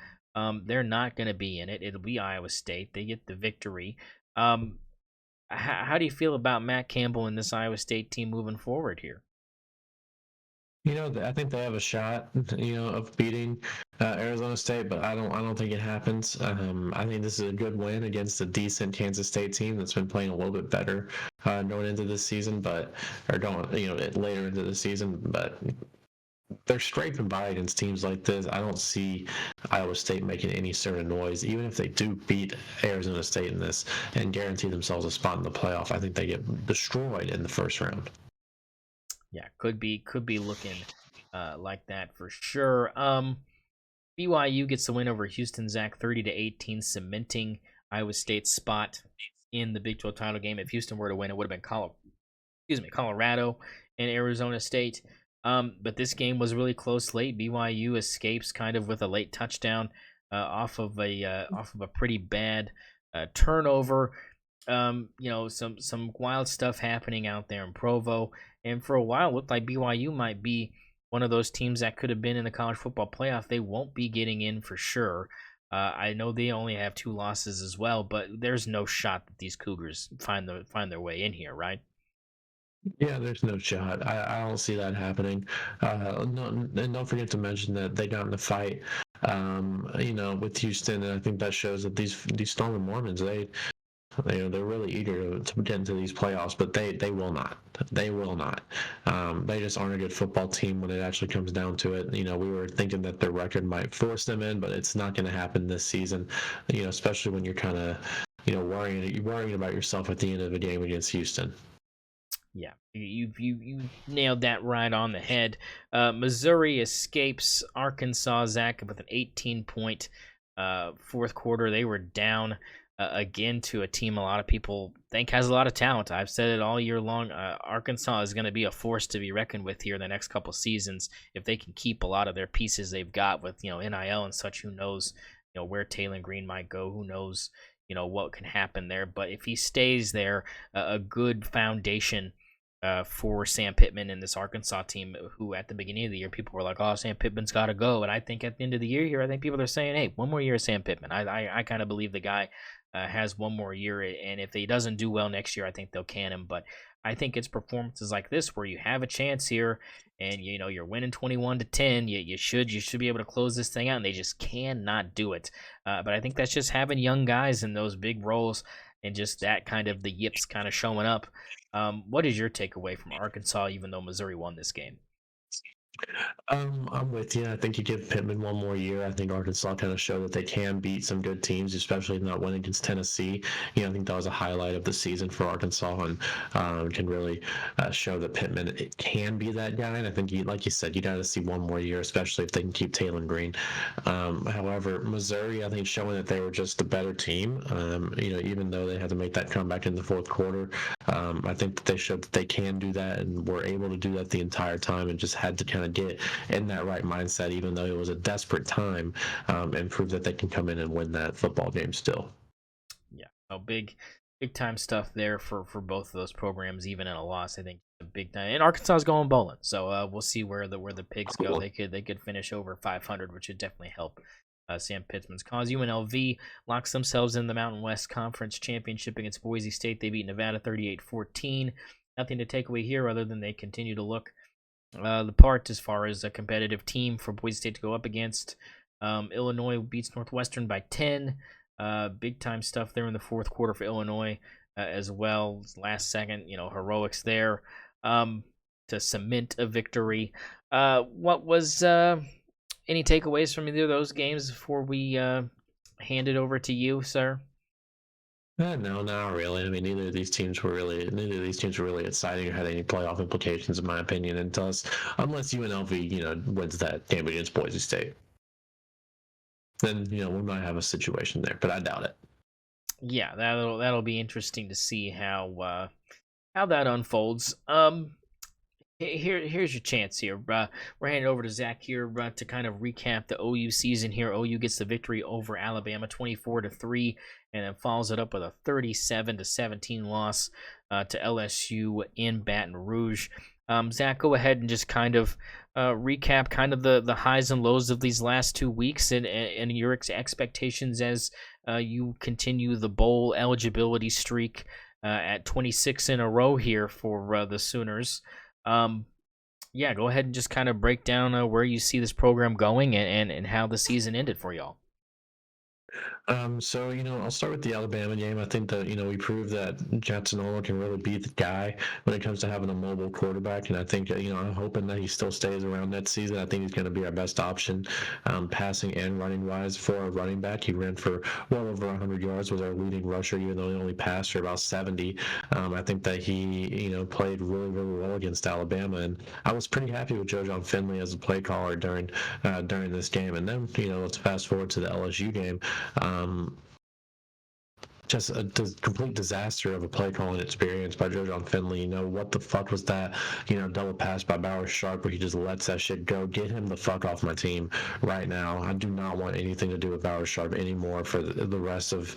They're not going to be in it. It'll be Iowa State. They get the victory. How do you feel about Matt Campbell and this Iowa State team moving forward here? I think they have a shot, of beating Arizona State, but I don't think it happens. I think this is a good win against a decent Kansas State team that's been playing a little bit better going into this season, later into the season. But they're scraping by against teams like this. I don't see Iowa State making any sort of noise, even if they do beat Arizona State in this and guarantee themselves a spot in the playoff. I think they get destroyed in the first round. Yeah, could be looking like that for sure. BYU gets the win over Houston, Zach, 30-18, cementing Iowa State's spot in the Big 12 title game. If Houston were to win, it would have been Colorado and Arizona State. But this game was really close late. BYU escapes kind of with a late touchdown off of a pretty bad turnover. Some wild stuff happening out there in Provo. And for a while, it looked like BYU might be one of those teams that could have been in the college football playoff. They won't be getting in for sure. I know they only have 2 losses as well, but there's no shot that these Cougars find their way in here, right? Yeah, there's no shot. I don't see that happening. No, and don't forget to mention that they got in a fight, with Houston, and I think that shows that these St0ner Mormons, they're really eager to get into these playoffs, but they will not. They will not. They just aren't a good football team when it actually comes down to it. We were thinking that their record might force them in, but it's not going to happen this season. Especially when you're kind of worrying about yourself at the end of the game against Houston. Yeah, you nailed that right on the head. Missouri escapes Arkansas, Zach, with an 18-point fourth quarter. They were down again to a team a lot of people think has a lot of talent. I've said it all year long. Arkansas is going to be a force to be reckoned with here in the next couple seasons if they can keep a lot of their pieces they've got with NIL and such. Who knows where Taylor Green might go? Who knows what can happen there? But if he stays there, a good foundation for Sam Pittman and this Arkansas team, who at the beginning of the year people were like, "Oh, Sam Pittman's got to go," and I think at the end of the year here, I think people are saying, "Hey, one more year of Sam Pittman." I kind of believe the guy has one more year, and if he doesn't do well next year, I think they'll can him. But I think it's performances like this where you have a chance here, and you're winning 21-10. You should be able to close this thing out, and they just cannot do it. But I think that's just having young guys in those big roles, and just that kind of the yips kind of showing up. What is your takeaway from Arkansas, even though Missouri won this game? I'm with you. I think you give Pittman one more year. I think Arkansas kind of showed that they can beat some good teams, especially not winning against Tennessee. I think that was a highlight of the season for Arkansas, and can really show that Pittman it can be that guy. And I think, like you said, you got to see one more year, especially if they can keep Taylor Green. However, Missouri, I think, showing that they were just a better team. Even though they had to make that comeback in the fourth quarter, I think that they showed that they can do that and were able to do that the entire time, and just had to kind of get in that right mindset, even though it was a desperate time, and prove that they can come in and win that football game still. Yeah, big time stuff there for both of those programs, even in a loss. I think a big time. And Arkansas is going bowling, so we'll see where the pigs go. They could finish over 500, which would definitely help Sam Pittman's cause. UNLV locks themselves in the Mountain West Conference Championship against Boise State. They beat Nevada 38-14. Nothing to take away here other than they continue to look the part as far as a competitive team for Boise State to go up against. Illinois beats Northwestern by 10. Big time stuff there in the fourth quarter for Illinois as well. Last second, heroics there to cement a victory. What was any takeaways from either of those games before we hand it over to you, sir? No, not really. I mean, neither of these teams were really exciting or had any playoff implications, in my opinion. Unless UNLV, wins that game against Boise State, then we might have a situation there, but I doubt it. Yeah, that'll be interesting to see how that unfolds. Here's your chance here. We're handing over to Zach here to kind of recap the OU season here. OU gets the victory over Alabama 24-3, and then follows it up with a 37-17 loss to LSU in Baton Rouge. Zach, go ahead and just kind of recap kind of the highs and lows of these last 2 weeks and your expectations as you continue the bowl eligibility streak at 26 in a row here for the Sooners. Yeah, go ahead and just kind of break down where you see this program going and how the season ended for y'all. So, I'll start with the Alabama game. I think that, we proved that Jackson can really be the guy when it comes to having a mobile quarterback. And I think, I'm hoping that he still stays around that season. I think he's going to be our best option, passing and running wise for a running back. He ran for well over 100 yards, was our leading rusher, even though he only passed for about 70. I think that he, played really, really well against Alabama. And I was pretty happy with Joe John Finley as a play caller during this game. And then, let's fast forward to the LSU game. just a complete disaster of a play calling experience by Joe Finley. What the fuck was that? Double pass by Bauer Sharp where he just lets that shit go. Get him the fuck off my team right now. I do not want anything to do with Bauer Sharp anymore for the rest of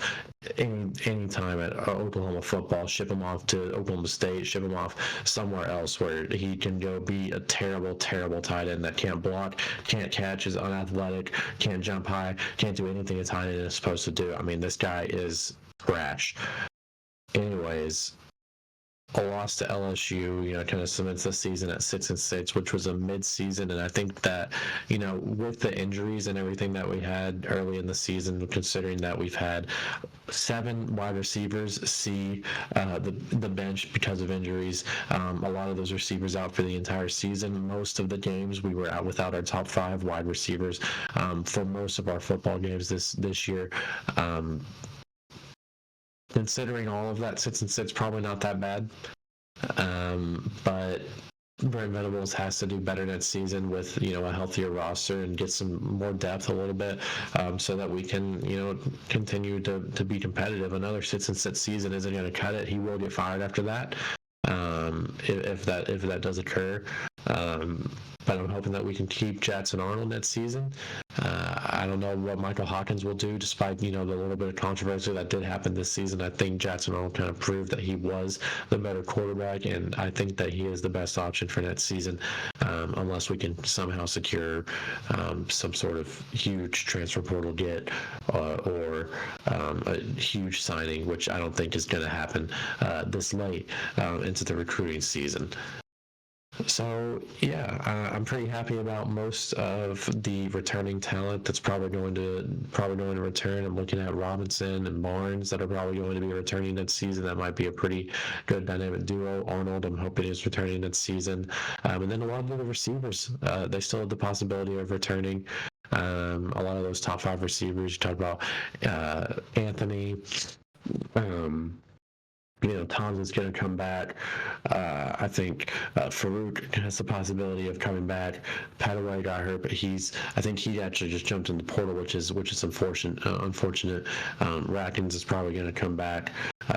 any time at Oklahoma football. Ship him off to Oklahoma State. Ship him off somewhere else where he can go be a terrible, terrible tight end that can't block, can't catch, is unathletic, can't jump high, can't do anything a tight end is supposed to do. I mean, this guy is trash. Anyways, a loss to LSU, kind of cements the season at 6-6, which was a mid-season, and I think that, with the injuries and everything that we had early in the season, considering that we've had 7 wide receivers see the bench because of injuries, a lot of those receivers out for the entire season. Most of the games we were out without our top 5 wide receivers for most of our football games this year. Considering all of that, 6-6 probably not that bad. But Brent Venables has to do better next season with a healthier roster and get some more depth a little bit, so that we can continue to be competitive. Another 6-6 season isn't going to cut it. He will get fired after that, if that does occur. But I'm hoping that we can keep Jackson Arnold next season. I don't know what Michael Hawkins will do, despite the little bit of controversy that did happen this season. I think Jackson Arnold kind of proved that he was the better quarterback, and I think that he is the best option for next season, unless we can somehow secure some sort of huge transfer portal get or a huge signing, which I don't think is going to happen this late into the recruiting season. So yeah, I'm pretty happy about most of the returning talent that's probably going to return. I'm looking at Robinson and Barnes that are probably going to be returning next season. That might be a pretty good dynamic duo. Arnold, I'm hoping, is returning next season, and then a lot of the receivers, they still have the possibility of returning. A lot of those top 5 receivers. You talk about Anthony. Tomlin's going to come back. I think Farouk has the possibility of coming back. Padaway got hurt, but I think he actually just jumped in the portal, which is unfortunate. Ratkins is probably going to come back.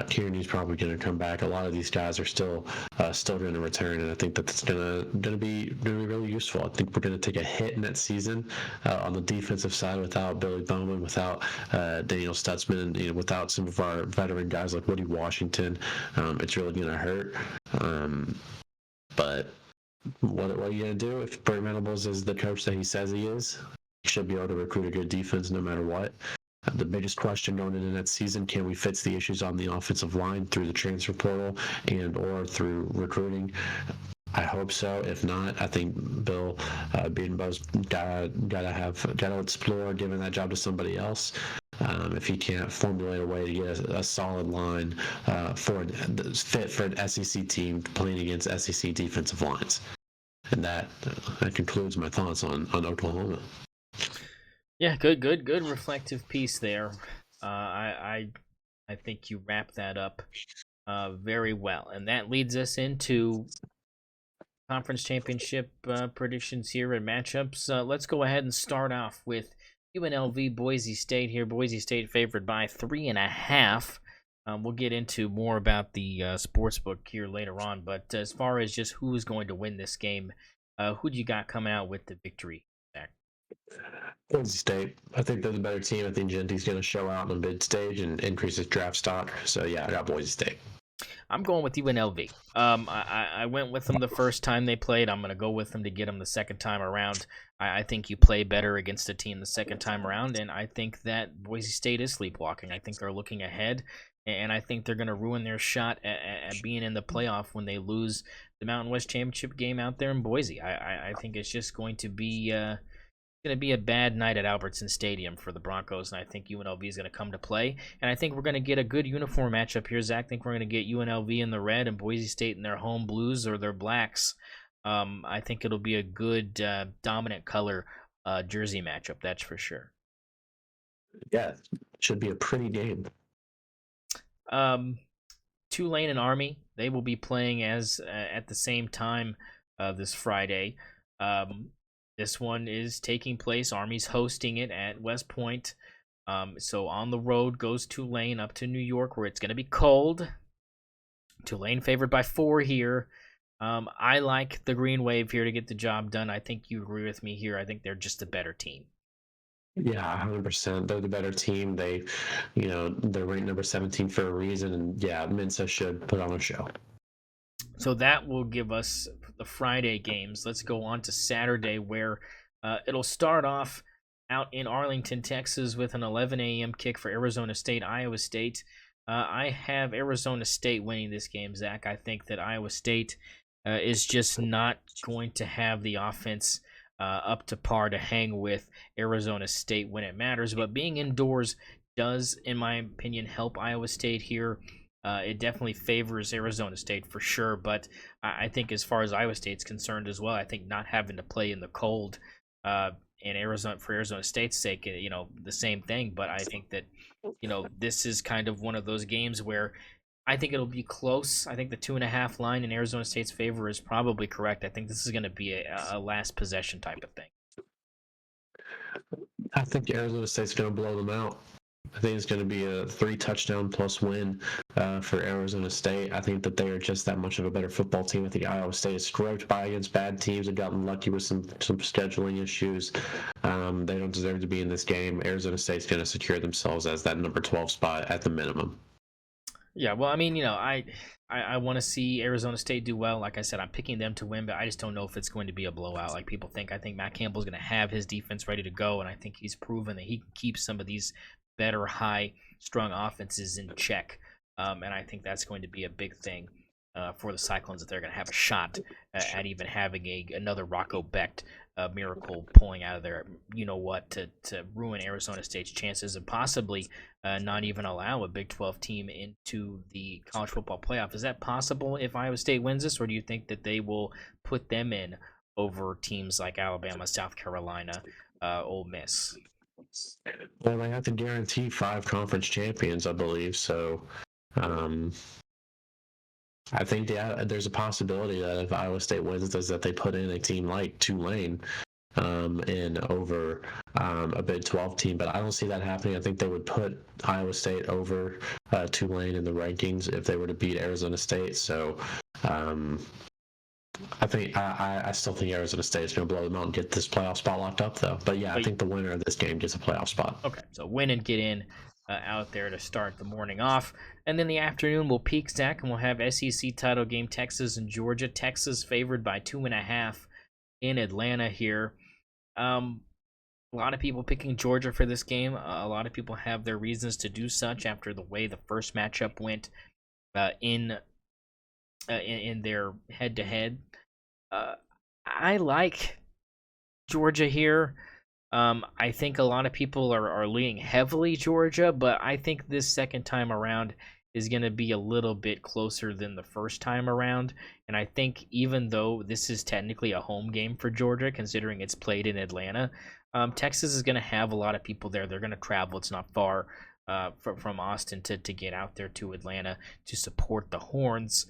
Tierney's probably going to come back. A lot of these guys are still going to return, and I think that's going to be really useful. I think we're going to take a hit next season on the defensive side without Billy Bowman, without Daniel Stutzman, and without some of our veteran guys like Woody Washington. It's really going to hurt. But what are you going to do if Brent Venables is the coach that he says he is? He should be able to recruit a good defense no matter what. The biggest question going into next season, can we fix the issues on the offensive line through the transfer portal and or through recruiting? I hope so. If not, I think Bill Bedenbaugh's gotta explore giving that job to somebody else. If he can't formulate a way to get a solid line fit for an SEC team playing against SEC defensive lines. And that concludes my thoughts on Oklahoma. Yeah, good reflective piece there. I think you wrap that up very well, and that leads us into conference championship predictions here and matchups. Let's go ahead and start off with UNLV Boise State here. Boise State favored by 3.5. We'll get into more about the sports book here later on, but as far as just who is going to win this game, who do you got coming out with the victory, Zach? Boise State. I think they're the better team. I think Genty's going to show out on the bid stage and increase his draft stock. So yeah, I got Boise State. I'm going with UNLV. I went with them the first time they played. I'm going to go with them to get them the second time around. I think you play better against a team the second time around, and I think that Boise State is sleepwalking. I think they're looking ahead, and I think they're going to ruin their shot at being in the playoff when they lose the Mountain West Championship game out there in Boise. I think it's just going to be a bad night at Albertson Stadium for the Broncos, and I think UNLV is going to come to play. And I think we're going to get a good uniform matchup here, Zach. I think we're going to get UNLV in the red and Boise State in their home blues or their blacks. I think it'll be a good dominant color jersey matchup, that's for sure. Yeah, should be a pretty game. Tulane and Army, they will be playing at the same time this Friday. This one is taking place. Army's hosting it at West Point. So on the road goes Tulane up to New York, where it's going to be cold. Tulane favored by 4 here. I like the Green Wave here to get the job done. I think you agree with me here. I think they're just a better team. Yeah, 100%. They're the better team. They're ranked number 17 for a reason, and yeah, Mensa should put on a show. So that will give us the Friday games. Let's go on to Saturday, where it'll start off out in Arlington, Texas, with an 11 a.m. kick for Arizona State, Iowa State. I have Arizona State winning this game, Zach. I think that Iowa State is just not going to have the offense up to par to hang with Arizona State when it matters. But being indoors does, in my opinion, help Iowa State here. It definitely favors Arizona State for sure, but I think as far as Iowa State's concerned as well, I think not having to play in the cold in Arizona for Arizona State's sake, the same thing. But I think that this is kind of one of those games where I think it'll be close. I think the 2.5 line in Arizona State's favor is probably correct. I think this is going to be a last possession type of thing. I think Arizona State's going to blow them out. I think it's going to be a 3-touchdown plus win for Arizona State. I think that they are just that much of a better football team. I think Iowa State is scraped by against bad teams and gotten lucky with some scheduling issues. They don't deserve to be in this game. Arizona State's going to secure themselves as that number 12 spot at the minimum. Yeah, well, I mean, I want to see Arizona State do well. Like I said, I'm picking them to win, but I just don't know if it's going to be a blowout like people think. I think Matt Campbell's going to have his defense ready to go, and I think he's proven that he can keep some of these better, high-strung offenses in check. And I think that's going to be a big thing for the Cyclones, that they're going to have a shot at even having another Rocco Becht miracle pulling out of there, to ruin Arizona State's chances and possibly not even allow a Big 12 team into the college football playoff. Is that possible if Iowa State wins this, or do you think that they will put them in over teams like Alabama, South Carolina, Ole Miss? Well, they have to guarantee 5 conference champions, I believe. So I think there's a possibility that if Iowa State wins this, that they put in a team like Tulane in over a Big 12 team. But I don't see that happening. I think they would put Iowa State over Tulane in the rankings if they were to beat Arizona State. So I still think Arizona State is going to blow them out and get this playoff spot locked up, though. But yeah, I think the winner of this game gets a playoff spot. Okay, so win and get in out there to start the morning off. And then the afternoon we'll peak, Zach, and we'll have SEC title game, Texas and Georgia. Texas favored by 2.5 in Atlanta here. A lot of people picking Georgia for this game. A lot of people have their reasons to do such after the way the first matchup went in their head-to-head. I like Georgia here. I think a lot of people are leaning heavily Georgia, but I think this second time around is going to be a little bit closer than the first time around. And I think even though this is technically a home game for Georgia, considering it's played in Atlanta, Texas is going to have a lot of people there. They're going to travel. It's not far from Austin to get out there to Atlanta to support the Horns.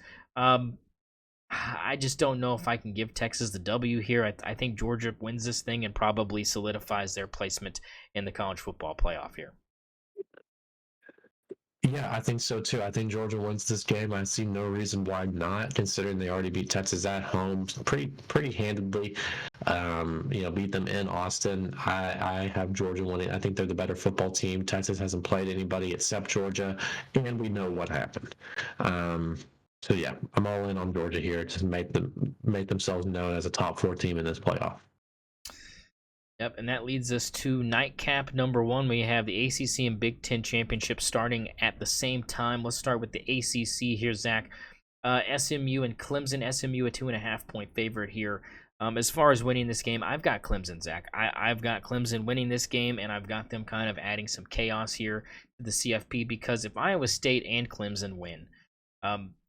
I just don't know if I can give Texas the W here. I think Georgia wins this thing and probably solidifies their placement in the college football playoff here. Yeah, I think so too. I think Georgia wins this game. I see no reason why not, considering they already beat Texas at home pretty handedly. Beat them in Austin. I have Georgia winning. I think they're the better football team. Texas hasn't played anybody except Georgia, and we know what happened. So yeah, I'm all in on Georgia here to make themselves known as a top 4 team in this playoff. Yep, and that leads us to nightcap number 1. We have the ACC and Big Ten championships starting at the same time. Let's start with the ACC here, Zach. SMU and Clemson. SMU a 2.5-point favorite here. As far as winning this game, I've got Clemson, Zach. I've got Clemson winning this game, and I've got them kind of adding some chaos here to the CFP, because if Iowa State and Clemson win,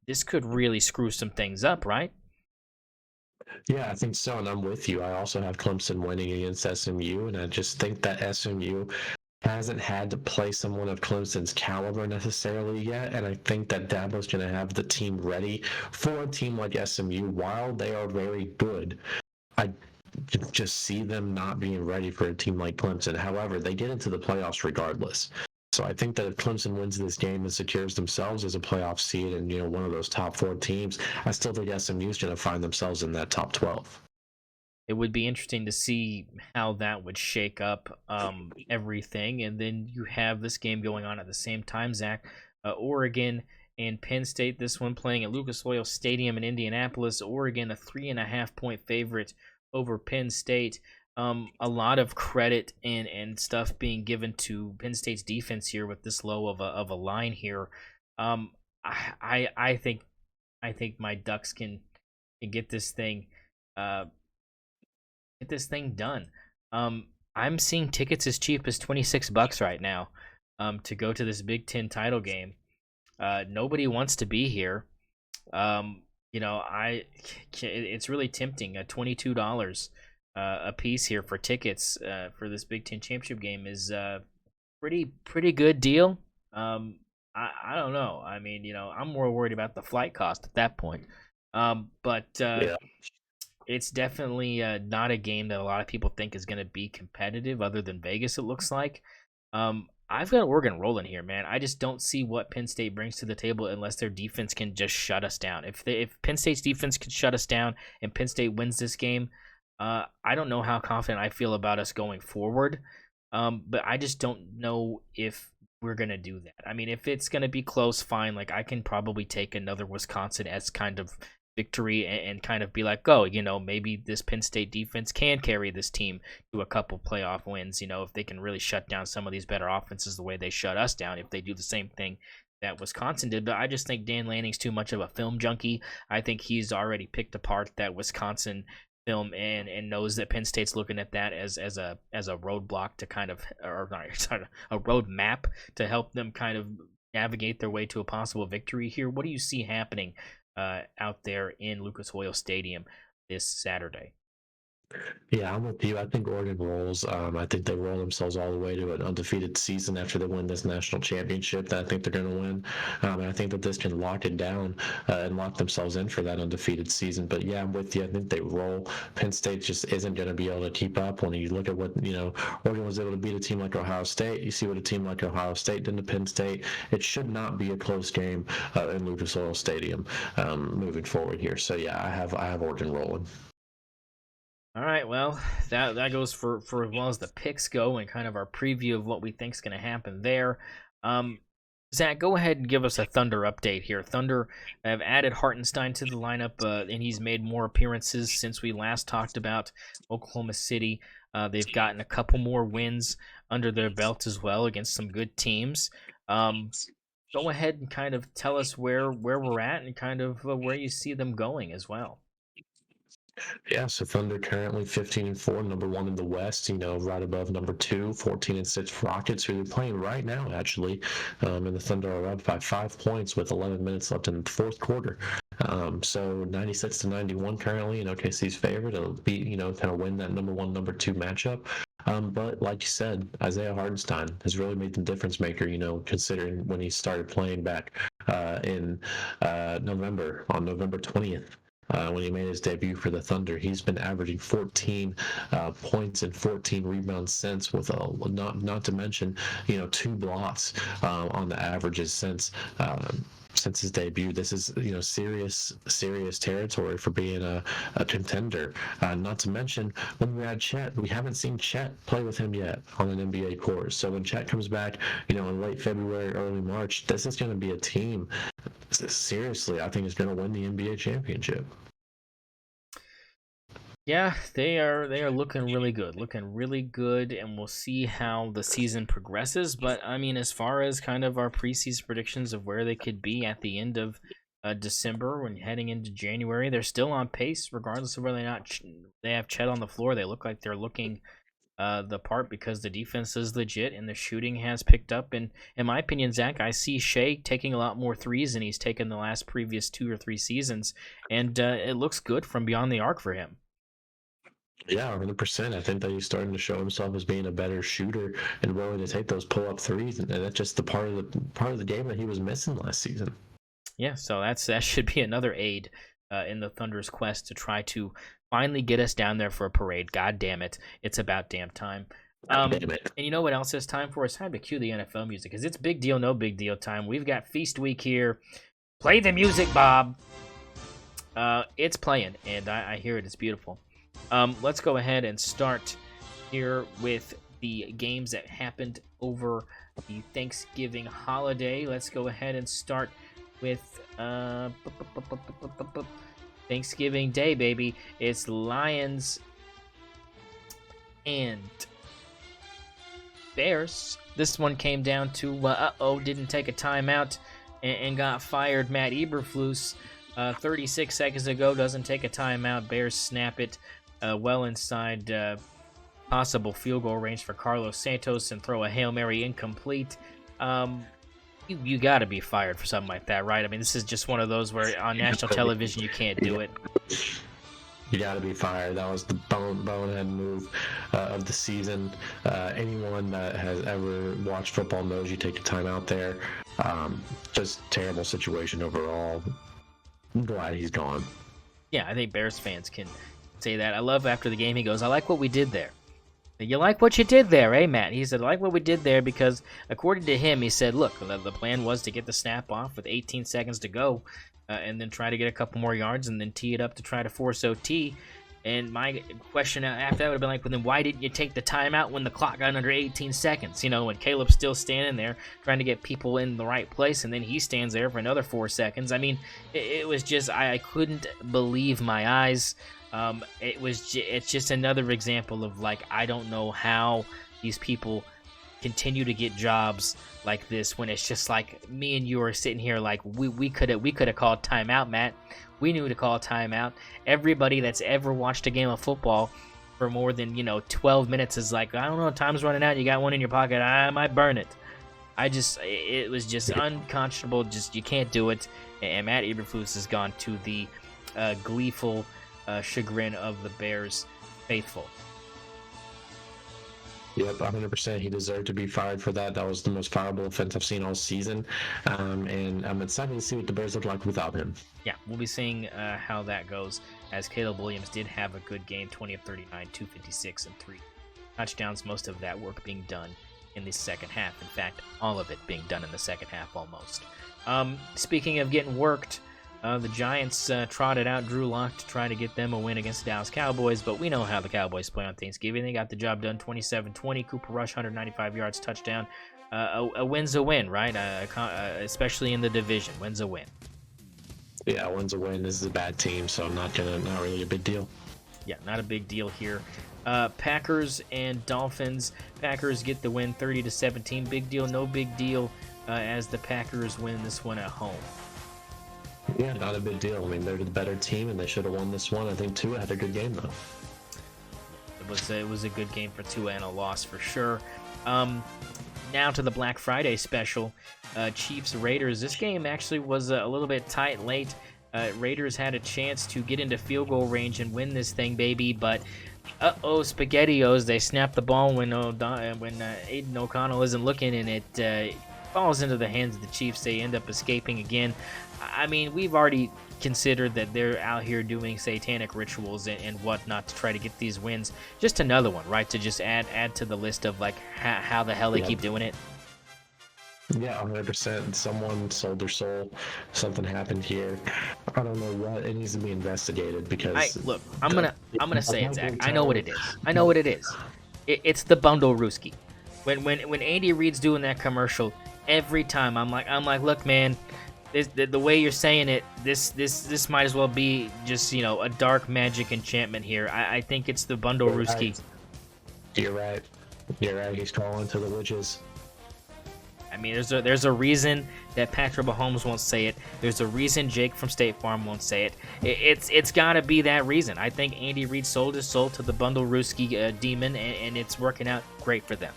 this could really screw some things up, right? Yeah, I think so, and I'm with you. I also have Clemson winning against SMU, and I just think that SMU hasn't had to play someone of Clemson's caliber necessarily yet, and I think that Dabo's going to have the team ready for a team like SMU. While they are very good, I just see them not being ready for a team like Clemson. However, they get into the playoffs regardless. So I think that if Clemson wins this game and secures themselves as a playoff seed and one of those top 4 teams, I still think SMU is going to find themselves in that top 12. It would be interesting to see how that would shake up everything. And then you have this game going on at the same time, Zach. Oregon and Penn State, this one playing at Lucas Oil Stadium in Indianapolis. Oregon, a 3.5-point favorite over Penn State. A lot of credit and stuff being given to Penn State's defense here with this low of a line here. I think my Ducks can get this thing done. I'm seeing tickets as cheap as $26 right now to go to this Big Ten title game. Nobody wants to be here. It's really tempting. $22 a piece here for tickets for this Big Ten championship game is pretty good deal. I don't know. I mean, I'm more worried about the flight cost at that point. But Yeah. it's definitely not a game that a lot of people think is going to be competitive other than Vegas, it looks like. I've got Oregon rolling here, man. I just don't see what Penn State brings to the table unless their defense can just shut us down. If Penn State's defense can shut us down and Penn State wins this game, I don't know how confident I feel about us going forward. But I just don't know if we're going to do that. I mean, if it's going to be close, fine. Like, I can probably take another Wisconsin as kind of victory and kind of be like, oh, maybe this Penn State defense can carry this team to a couple playoff wins, if they can really shut down some of these better offenses the way they shut us down, if they do the same thing that Wisconsin did. But I just think Dan Lanning's too much of a film junkie. I think he's already picked apart that Wisconsin film and knows that Penn State's looking at that as a roadblock to kind of, or sorry, a road map to help them kind of navigate their way to a possible victory here. What do you see happening out there in Lucas Oil Stadium this Saturday? Yeah, I'm with you. I think Oregon rolls. I think they roll themselves all the way to an undefeated season after they win this national championship that I think they're going to win. And I think that this can lock it down and lock themselves in for that undefeated season. But yeah, I'm with you. I think they roll. Penn State just isn't going to be able to keep up. When you look at what, Oregon was able to beat a team like Ohio State. You see what a team like Ohio State did to Penn State. It should not be a close game in Lucas Oil Stadium moving forward here. So yeah, I have Oregon rolling. All right, well, that goes for as well as the picks go and kind of our preview of what we think is going to happen there. Zach, go ahead and give us a Thunder update here. Thunder have added Hartenstein to the lineup, and he's made more appearances since we last talked about Oklahoma City. They've gotten a couple more wins under their belt as well against some good teams. Go ahead and kind of tell us where we're at and kind of where you see them going as well. Yeah, so Thunder currently 15-4, number 1 in the West, right above number 2, 14-6 Rockets, who they're playing right now, actually. And the Thunder are up by 5 points with 11 minutes left in the fourth quarter. So 96-91 currently in OKC's favor to be, kind of win that number 1, number 2 matchup. But like you said, Isaiah Hartenstein has really made the difference maker, considering when he started playing back in November, on November 20th. When he made his debut for the Thunder, he's been averaging 14 points and 14 rebounds since, with not to mention 2 blocks on the averages since his debut. This is serious territory for being a contender. Not to mention, when we had Chet, we haven't seen Chet play with him yet on an NBA court. So when Chet comes back, in late February, early March, this is going to be a team. Seriously, I think is going to win the NBA championship. Yeah, they are looking really good, and we'll see how the season progresses. But I mean, as far as kind of our preseason predictions of where they could be at the end of December, when heading into January, they're still on pace, regardless of whether or not they have Chet on the floor. They look like they're looking the part because the defense is legit and the shooting has picked up. And in my opinion, Zach, I see Shea taking a lot more threes than he's taken the previous 2 or 3 seasons, and it looks good from beyond the arc for him. Yeah, 100%. I think that he's starting to show himself as being a better shooter and willing to take those pull-up threes, and that's just the part of the game that he was missing last season. Yeah, so that should be another aid in the Thunder's quest to try to Finally get us down there for a parade. God damn it. It's about damn time. Damn it. And you know what else it's time for? It's time to cue the NFL music, because it's big deal, no big deal time. We've got Feast Week here. Play the music, Bob. It's playing, and I hear it. It's beautiful. Let's go ahead and start here with the games that happened over the Thanksgiving holiday. Let's go ahead and start with Thanksgiving Day, baby. It's Lions and Bears. This one came down to didn't take a timeout and got fired. Matt Eberflus 36 seconds ago doesn't take a timeout. Bears snap it well inside possible field goal range for Carlos Santos and throw a Hail Mary incomplete. You got to be fired for something like that, right? I mean, this is just one of those where on national television you can't do it. You got to be fired. That was the bonehead move of the season. Anyone that has ever watched football knows you take a timeout there. Just terrible situation overall. I'm glad he's gone. Yeah, I think Bears fans can say that. I love after the game he goes, I like what we did there. You like what you did there, eh, Matt? He said, I like what we did there because, according to him, he said, look, the plan was to get the snap off with 18 seconds to go and then try to get a couple more yards and then tee it up to try to force OT. And my question after that would have been like, well, then why didn't you take the timeout when the clock got under 18 seconds? You know, when Caleb's still standing there trying to get people in the right place, and then he stands there for another 4 seconds. I mean, it was just, I couldn't believe my eyes. It's just another example of, like, I don't know how these people continue to get jobs like this when it's just like me and you are sitting here like we could have called timeout, Matt. We knew to call timeout. Everybody that's ever watched a game of football for more than 12 minutes is like, I don't know, time's running out. You got one in your pocket. I might burn it. It was just unconscionable. Just you can't do it. And Matt Eberflus has gone to the gleeful chagrin of the Bears faithful. Yep, 100%. He deserved to be fired for that. That was the most fireable offense I've seen all season. And I'm excited to see what the Bears look like without him. Yeah, we'll be seeing how that goes, as Caleb Williams did have a good game, 20 of 39, 256, and 3 touchdowns. Most of that work being done in the second half. In fact, all of it being done in the second half almost. Speaking of getting worked, the Giants trotted out Drew Lock to try to get them a win against the Dallas Cowboys, but we know how the Cowboys play on Thanksgiving. They got the job done 27-20. Cooper Rush, 195 yards, touchdown. A win's a win, right? Especially in the division. Win's a win. Yeah, win's a win. This is a bad team, so not really a big deal. Yeah, not a big deal here. Packers and Dolphins. Packers get the win 30-17. Big deal, no big deal, as the Packers win this one at home. Yeah, not a big deal. I mean, they're the better team, and they should have won this one. I think Tua had a good game, though. It was a good game for Tua and a loss for sure. Now to the Black Friday special. Chiefs-Raiders. This game actually was a little bit tight late. Raiders had a chance to get into field goal range and win this thing, baby, but SpaghettiOs. They snapped the ball when Aiden O'Connell isn't looking, and it falls into the hands of the Chiefs. They end up escaping again. I mean, we've already considered that they're out here doing satanic rituals and whatnot to try to get these wins. Just another one, right? To just add to the list of, like, how the hell they keep doing it. Yeah, 100%. Someone sold their soul. Something happened here. I don't know what. It needs to be investigated because. Look, I'm gonna say it, Zach. I know what it is. It's the bundle Ruski. When Andy Reid's doing that commercial, every time I'm like, look, man. The way you're saying it, this might as well be just a dark magic enchantment here. I think it's the bundle Ruski. You're right. He's calling to the witches. I mean, there's a reason that Patrick Mahomes won't say it. There's a reason Jake from State Farm won't say it. It's got to be that reason. I think Andy Reid sold his soul to the bundle Ruski demon, and it's working out great for them.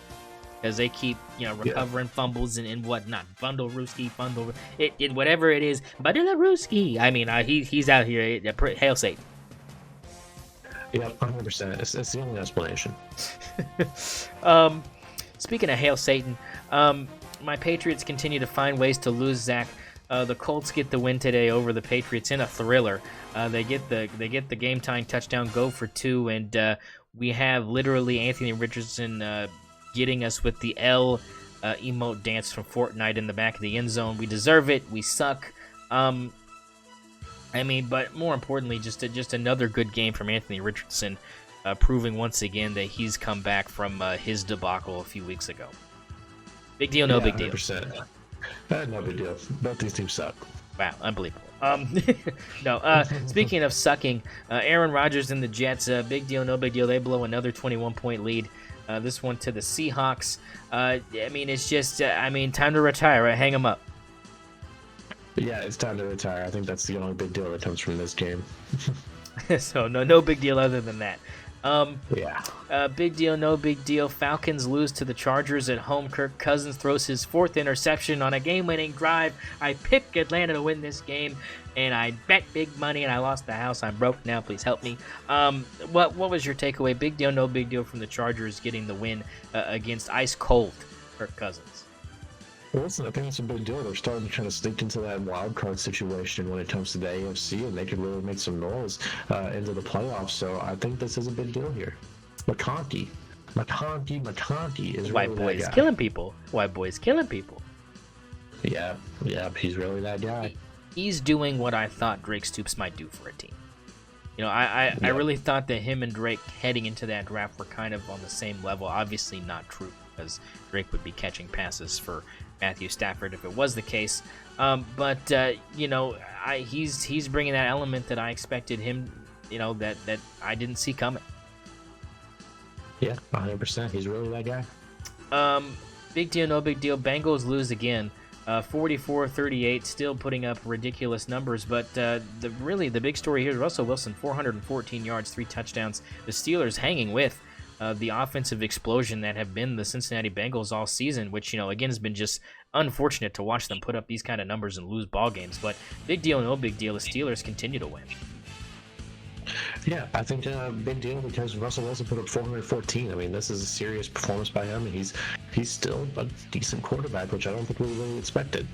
Because they keep, recovering fumbles and whatnot. Bundle Ruski, bundle it whatever it is. Bundle Ruski. I mean, he's out here. Hail Satan. Yep, 100%. It's the only explanation. Speaking of Hail Satan, my Patriots continue to find ways to lose, Zach. The Colts get the win today over the Patriots in a thriller. They get the game tying touchdown, go for 2, and we have literally Anthony Richardson getting us with the L emote dance from Fortnite in the back of the end zone. We deserve it. We suck. But more importantly, just another good game from Anthony Richardson, proving once again that he's come back from his debacle a few weeks ago. Big deal, no big deal. 100%. No big deal. Both these teams suck. Wow, unbelievable. Speaking of sucking, Aaron Rodgers and the Jets, big deal, no big deal. They blow another 21-point lead. This one to the Seahawks. It's just, time to retire, right? Hang them up. Yeah, it's time to retire. I think that's the only big deal that comes from this game. So no big deal other than that. Big deal, no big deal. Falcons lose to the Chargers at home. Kirk Cousins throws his 4th interception on a game-winning drive. I picked Atlanta to win this game, and I bet big money, and I lost the house. I'm broke now. Please help me. What was your takeaway? Big deal, no big deal from the Chargers getting the win against ice-cold Kirk Cousins. Well, listen, I think it's a big deal. They're starting to kind of sneak into that wild card situation when it comes to the AFC, and they could really make some noise into the playoffs. So I think this is a big deal here. McConkey is White really boys that guy. killing people. White boys killing people. Yeah, he's really that guy. He's doing what I thought Drake Stoops might do for a team. I really thought that him and Drake heading into that draft were kind of on the same level. Obviously not true, because Drake would be catching passes for Matthew Stafford if it was the case. He's bringing that element that I expected him, that I didn't see coming. Yeah, 100%. He's really that guy. Big deal, no big deal. Bengals lose again. 44-38, still putting up ridiculous numbers. But the big story here is Russell Wilson, 414 yards, 3 touchdowns. The Steelers hanging with the offensive explosion that have been the Cincinnati Bengals all season, which, again, has been just unfortunate to watch them put up these kind of numbers and lose ball games. But big deal, no big deal. The Steelers continue to win. Yeah, I think big deal because Russell Wilson put up 414. I mean, this is a serious performance by him, and he's still a decent quarterback, which I don't think we really expected.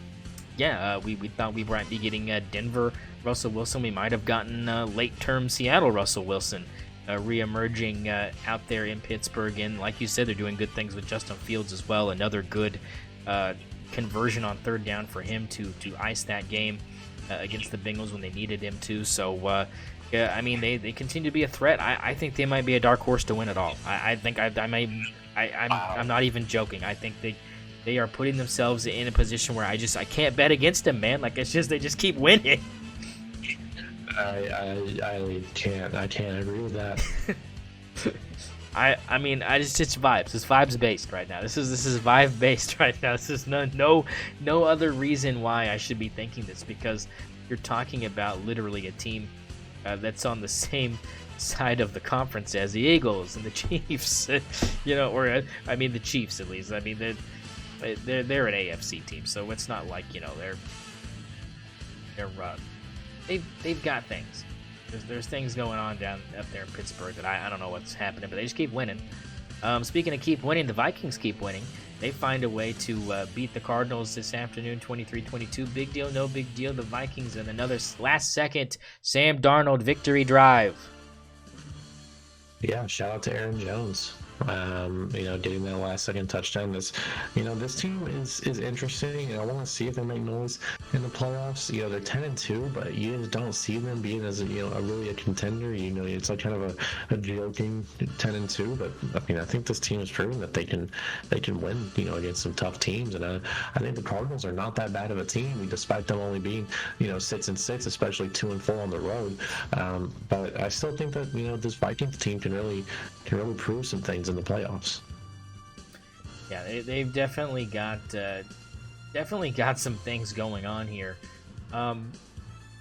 Yeah, we thought we might be getting Denver Russell Wilson. We might have gotten late-term Seattle Russell Wilson re-emerging out there in Pittsburgh. And like you said, they're doing good things with Justin Fields as well. Another good conversion on 3rd down for him to ice that game against the Bengals when they needed him to. So, they continue to be a threat. I think they might be a dark horse to win it all. I'm not even joking. I think they are putting themselves in a position where I can't bet against them, man. Like, it's just they just keep winning. I can't agree with that. It's vibes. It's vibes based right now. This is vibe based right now. This is no other reason why I should be thinking this, because you're talking about literally a team that's on the same side of the conference as the Eagles and the Chiefs, the Chiefs at least. I mean, they're an AFC team, so it's not like they've got things. There's things going on down up there in Pittsburgh that I don't know what's happening, but they just keep winning. Speaking of keep winning, the Vikings keep winning. They find a way to beat the Cardinals this afternoon, 23-22. Big deal, no big deal. The Vikings in another last-second Sam Darnold victory drive. Yeah, shout out to Aaron Jones. Getting that last-second touchdown. This team is interesting. I want to see if they make noise in the playoffs. They're 10-2, but you just don't see them being as a contender. It's like kind of a joking 10-2. But I think this team is proving that they can win. Against some tough teams, and I think the Cardinals are not that bad of a team, despite them only being 6-6, especially 2-4 on the road. But I still think that this Vikings team can really prove some things in the playoffs. Yeah, they've definitely got some things going on here.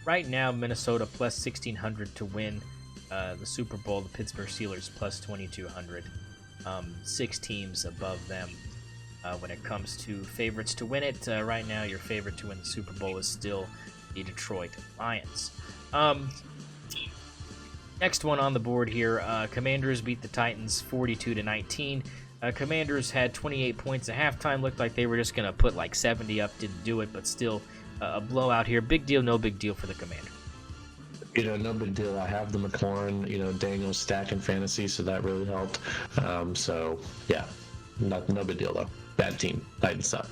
Right now, Minnesota plus 1,600 to win the Super Bowl. The Pittsburgh Steelers plus 2,200. 6 teams above them when it comes to favorites to win it. Right now, your favorite to win the Super Bowl is still the Detroit Lions. Next one on the board here, Commanders beat the Titans 42-19. Commanders had 28 points at halftime. Looked like they were just going to put like 70 up, didn't do it, but still a blowout here. Big deal, no big deal for the Commanders. No big deal. I have the McLaurin, Daniels stack in fantasy, so that really helped. So, yeah, no big deal, though. Bad team. Titans up.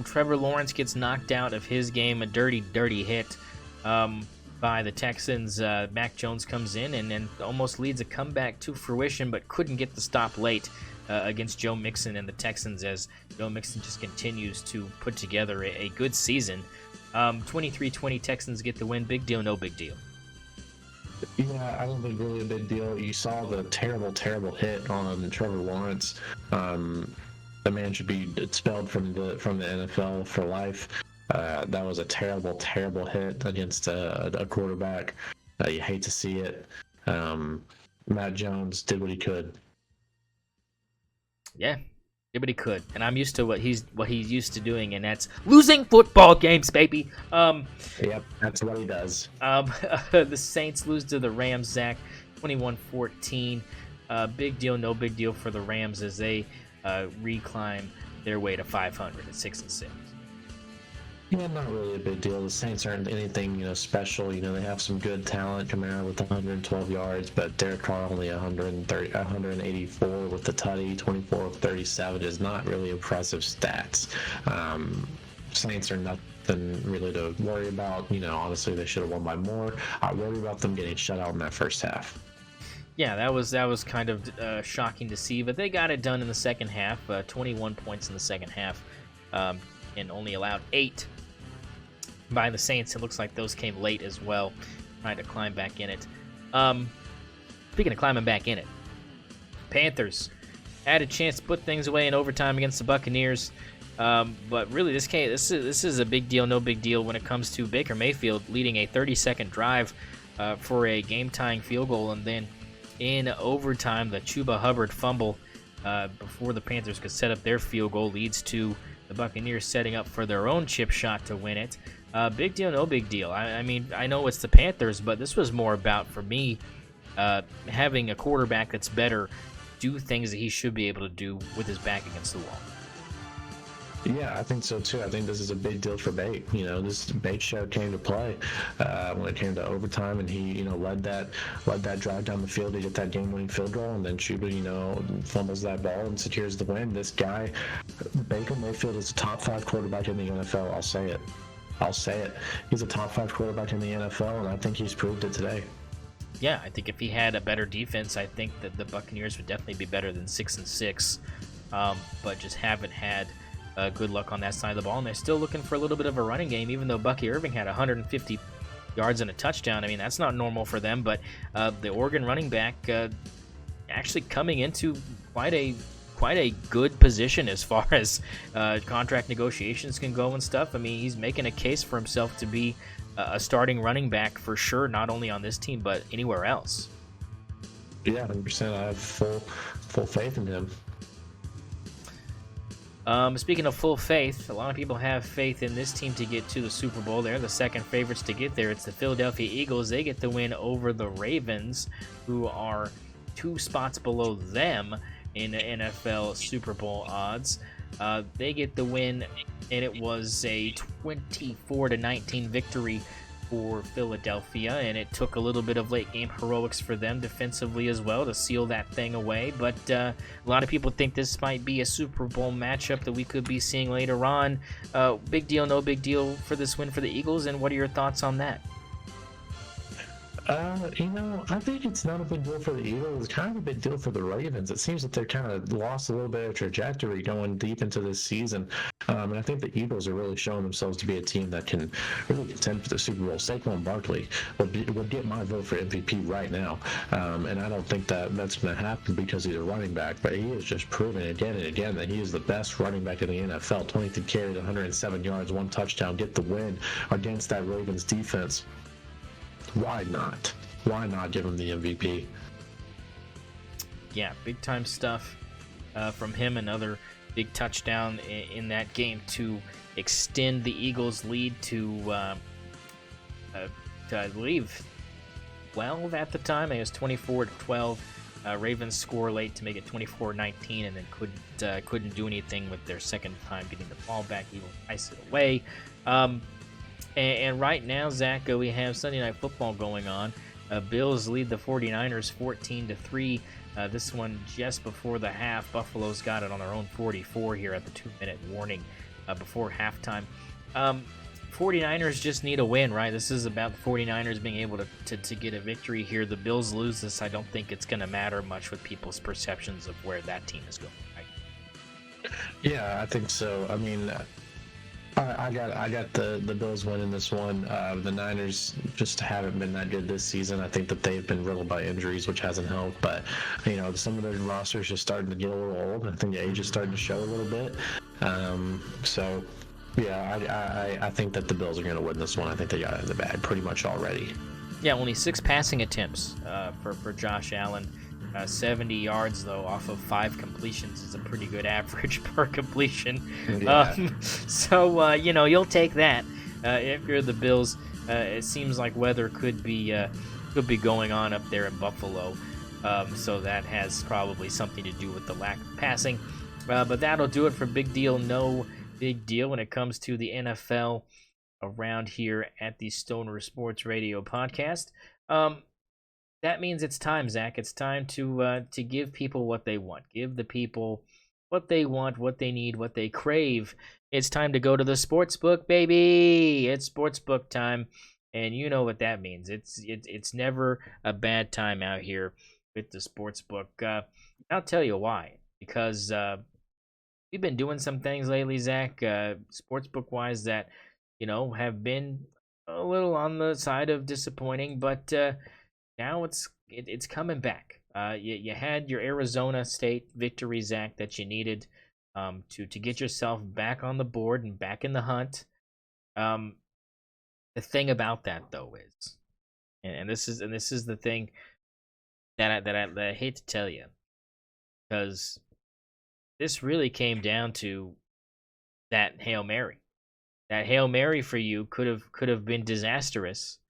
Trevor Lawrence gets knocked out of his game. A dirty, dirty hit by the Texans. Mac Jones comes in and almost leads a comeback to fruition, but couldn't get the stop late against Joe Mixon and the Texans, as Joe Mixon just continues to put together a good season. 23-20 Texans get the win. Big deal, no big deal. Yeah, I don't think really a big deal. You saw the terrible, terrible hit on Trevor Lawrence. The man should be expelled from the NFL for life. That was a terrible, terrible hit against a quarterback. You hate to see it. Matt Jones did what he could. Yeah, did what he could, and I'm used to what he's used to doing, and that's losing football games, baby. Yep, that's what he does. The Saints lose to the Rams, Zach, 21-14. Big deal, no big deal for the Rams as they reclimb their way to 500 at 6-6. Yeah, not really a big deal. The Saints aren't anything, special. They have some good talent coming out with 112 yards, but Derek Carr only 184 with the tutty, 24 of 37 is not really impressive stats. Saints are nothing really to worry about. Honestly, they should have won by more. I worry about them getting shut out in that first half. Yeah, that was kind of shocking to see, but they got it done in the second half. 21 points in the second half, and only allowed 8 by the Saints. It looks like those came late as well, trying to climb back in it. Speaking of climbing back in it, Panthers had a chance to put things away in overtime against the Buccaneers, but really this is a big deal, no big deal when it comes to Baker Mayfield leading a 30-second drive for a game-tying field goal, and then in overtime, the Chuba Hubbard fumble before the Panthers could set up their field goal leads to the Buccaneers setting up for their own chip shot to win it. Big deal, no big deal. I mean, I know it's the Panthers, but this was more about, for me, having a quarterback that's better do things that he should be able to do with his back against the wall. Yeah, I think so too. I think this is a big deal for Bate. This Bate show came to play when it came to overtime, and he, led that drive down the field to get that game-winning field goal, and then Chuba, fumbles that ball and secures the win. This guy, Baker Mayfield, is a top 5 quarterback in the NFL. I'll say it. He's a top 5 quarterback in the NFL, and I think he's proved it today. Yeah, I think if he had a better defense, I think that the Buccaneers would definitely be better than 6-6, but just haven't had good luck on that side of the ball, and they're still looking for a little bit of a running game, even though Bucky Irving had 150 yards and a touchdown. I mean, that's not normal for them, but the Oregon running back actually coming into quite a good position as far as contract negotiations can go and stuff. I mean, he's making a case for himself to be a starting running back for sure, not only on this team, but anywhere else. Yeah, 100%. I have full faith in him. Speaking of full faith, a lot of people have faith in this team to get to the Super Bowl. They're the second favorites to get there. It's the Philadelphia Eagles. They get the win over the Ravens, who are 2 spots below them in the NFL Super Bowl odds. They get the win, and it was a 24-19 victory for Philadelphia, and it took a little bit of late game heroics for them defensively as well to seal that thing away. But a lot of people think this might be a Super Bowl matchup that we could be seeing later on. Big deal, no big deal for this win for the Eagles, and what are your thoughts on that? I think it's not a big deal for the Eagles. It's kind of a big deal for the Ravens. It seems that they're kind of lost a little bit of trajectory going deep into this season. And I think the Eagles are really showing themselves to be a team that can really contend for the Super Bowl. Saquon Barkley would get my vote for MVP right now. And I don't think that's going to happen because he's a running back, but he has just proven again and again that he is the best running back in the NFL. 23 carries, 107 yards, 1 touchdown, get the win against that Ravens defense. Why not? Why not give him the MVP? Yeah, big time stuff from him. Another big touchdown in that game to extend the Eagles' lead to I believe 12 at the time. It was 24-12 Ravens score late to make it 24-19, and then couldn't do anything with their second time getting the ball back. Eagles ice it away. And right now, Zach, we have Sunday Night Football going on. Bills lead the 49ers 14-3. This one just before the half. Buffalo's got it on their own 44 here at the 2-minute warning before halftime. 49ers just need a win, right? This is about the 49ers being able to get a victory here. The Bills lose this. I don't think it's going to matter much with people's perceptions of where that team is going, right? Yeah, I think so. I mean, I got the Bills winning this one. The Niners just haven't been that good this season. I think that they've been riddled by injuries, which hasn't helped. But some of their rosters just starting to get a little old. I think the age is starting to show a little bit. So yeah, I think that the Bills are going to win this one. I think they got it in the bag pretty much already. Yeah, only 6 passing attempts for Josh Allen. 70 yards, though, off of 5 completions is a pretty good average per completion. Yeah. So you'll take that if you're the Bills. It seems like weather could be going on up there in Buffalo, so that has probably something to do with the lack of passing. But that'll do it for Big Deal. No big deal when it comes to the NFL around here at the St0ner Sports Radio podcast. That means it's time, Zach. It's time to give people what they want. Give the people what they want, what they need, what they crave. It's time to go to the sports book, baby. It's sports book time, and you know what that means. It's never a bad time out here with the sports book. I'll tell you why. Because we've been doing some things lately, Zach, sports book wise, that have been a little on the side of disappointing, but now it's coming back. You had your Arizona State victory, Zach, that you needed to get yourself back on the board and back in the hunt. The thing about that, though, is, and this is the thing that I hate to tell you, because this really came down to that Hail Mary. That Hail Mary for you could have been disastrous.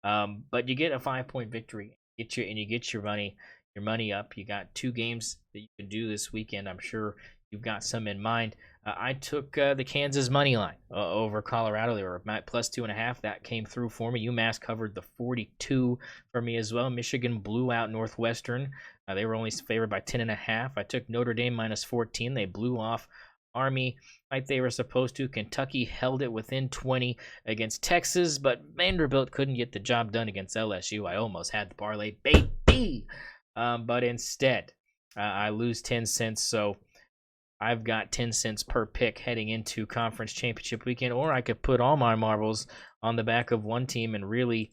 But you get a 5-point victory, you get your money up. You got 2 games that you can do this weekend. I'm sure you've got some in mind. I took the Kansas money line over Colorado. They were plus 2.5. That came through for me. UMass covered the 42 for me as well. Michigan blew out Northwestern. They were only favored by 10.5. I took Notre Dame minus 14. They blew off Army like they were supposed to. Kentucky held it within 20 against Texas, but Vanderbilt couldn't get the job done against LSU. I almost had the parlay, baby, but instead I lose 10 cents, so I've got 10 cents per pick heading into conference championship weekend, or I could put all my marbles on the back of one team and really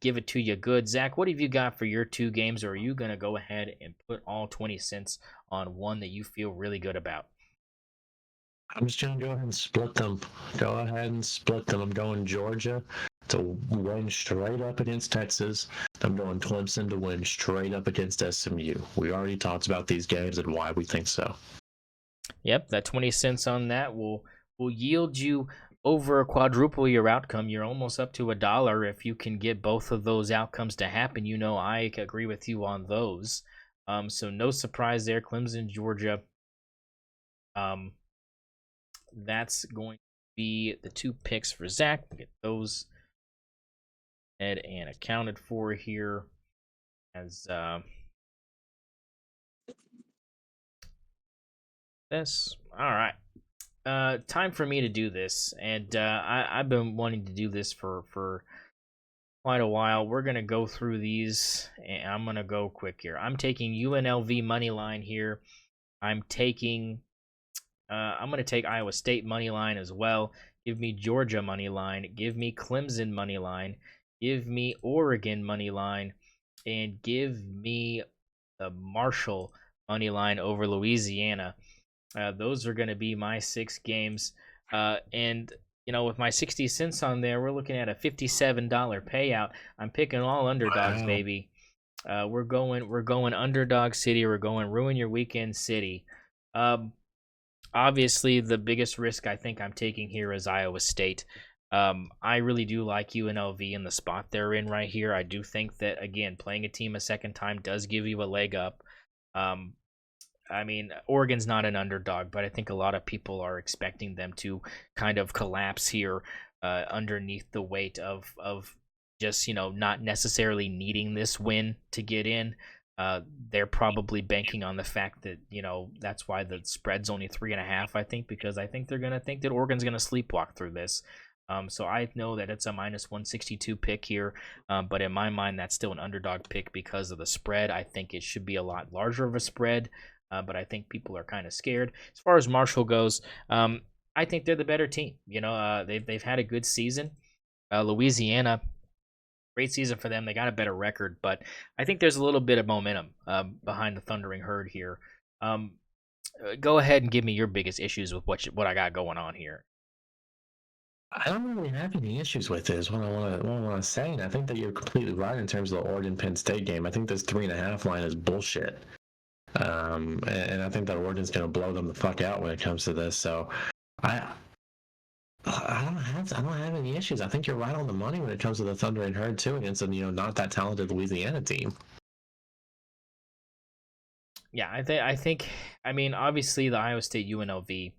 give it to you good. Zach, what have you got for your 2 games, or are you going to go ahead and put all 20 cents on one that you feel really good about? I'm just going to go ahead and split them. I'm going Georgia to win straight up against Texas. I'm going Clemson to win straight up against SMU. We already talked about these games and why we think so. Yep, that 20 cents on that will yield you over quadruple your outcome. You're almost up to $1 if you can get both of those outcomes to happen. I agree with you on those. So no surprise there. Clemson, Georgia. That's going to be the 2 picks for Zach. We'll get those head and accounted for here as this. All right. Time for me to do this, and I've been wanting to do this for quite a while. We're going to go through these, and I'm going to go quick here. I'm taking UNLV money line here. I'm going to take Iowa State money line as well. Give me Georgia money line. Give me Clemson money line. Give me Oregon money line, and give me the Marshall money line over Louisiana. Those are going to be my 6 games. And with my 60 cents on there, we're looking at a $57 payout. I'm picking all underdogs, Wow. baby. We're going underdog city. We're going ruin your weekend city. Obviously, the biggest risk I think I'm taking here is Iowa State. I really do like UNLV in the spot they're in right here. I do think that, again, playing a team a second time does give you a leg up. Um, I mean, Oregon's not an underdog, but I think a lot of people are expecting them to kind of collapse here underneath the weight of just, not necessarily needing this win to get in. They're probably banking on the fact that, that's why the spread's only 3.5, I think, because I think they're going to think that Oregon's going to sleepwalk through this. So I know that it's a minus 162 pick here, but in my mind, that's still an underdog pick because of the spread. I think it should be a lot larger of a spread, but I think people are kind of scared. As far as Marshall goes, I think they're the better team. They've had a good season. Louisiana, great season for them. They got a better record, but I think there's a little bit of momentum behind the Thundering Herd here. Go ahead and give me your biggest issues with what I got going on here. I don't really have any issues with this. What I want to say, and I think that you're completely right in terms of the Oregon Penn State game. I think this 3.5 line is bullshit, and I think that Oregon's going to blow them the fuck out when it comes to this. So, I don't have any issues. I think you're right on the money when it comes to the Thunder and Herd too, against a not that talented Louisiana team. Yeah, I think. I mean, obviously the Iowa State UNLV.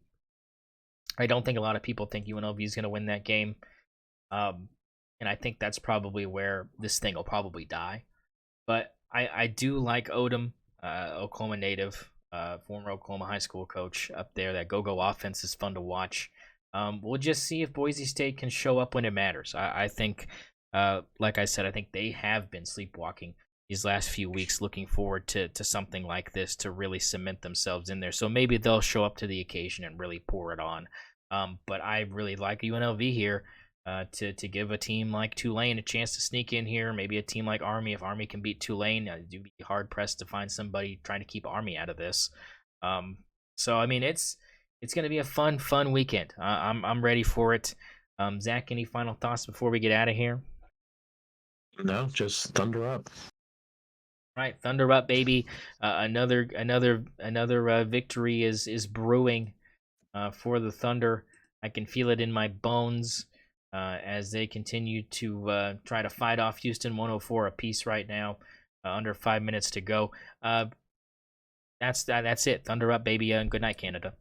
I don't think a lot of people think UNLV is going to win that game. And I think that's probably where this thing will probably die. But I do like Odom, Oklahoma native, former Oklahoma high school coach up there. That go-go offense is fun to watch. We'll just see if Boise State can show up when it matters. I think, like I said, I think they have been sleepwalking these last few weeks, looking forward to something like this to really cement themselves in there. So maybe they'll show up to the occasion and really pour it on. But I really like UNLV here to give a team like Tulane a chance to sneak in here. Maybe a team like Army. If Army can beat Tulane, I'd be hard-pressed to find somebody trying to keep Army out of this. So, I mean, it's going to be a fun weekend. I'm ready for it. Zach, any final thoughts before we get out of here? No, just thunder up. Right, thunder up, baby! Another victory is brewing for the Thunder. I can feel it in my bones as they continue to try to fight off Houston 104 apiece right now. Under 5 minutes to go. That's it. Thunder up, baby! Good night, Canada.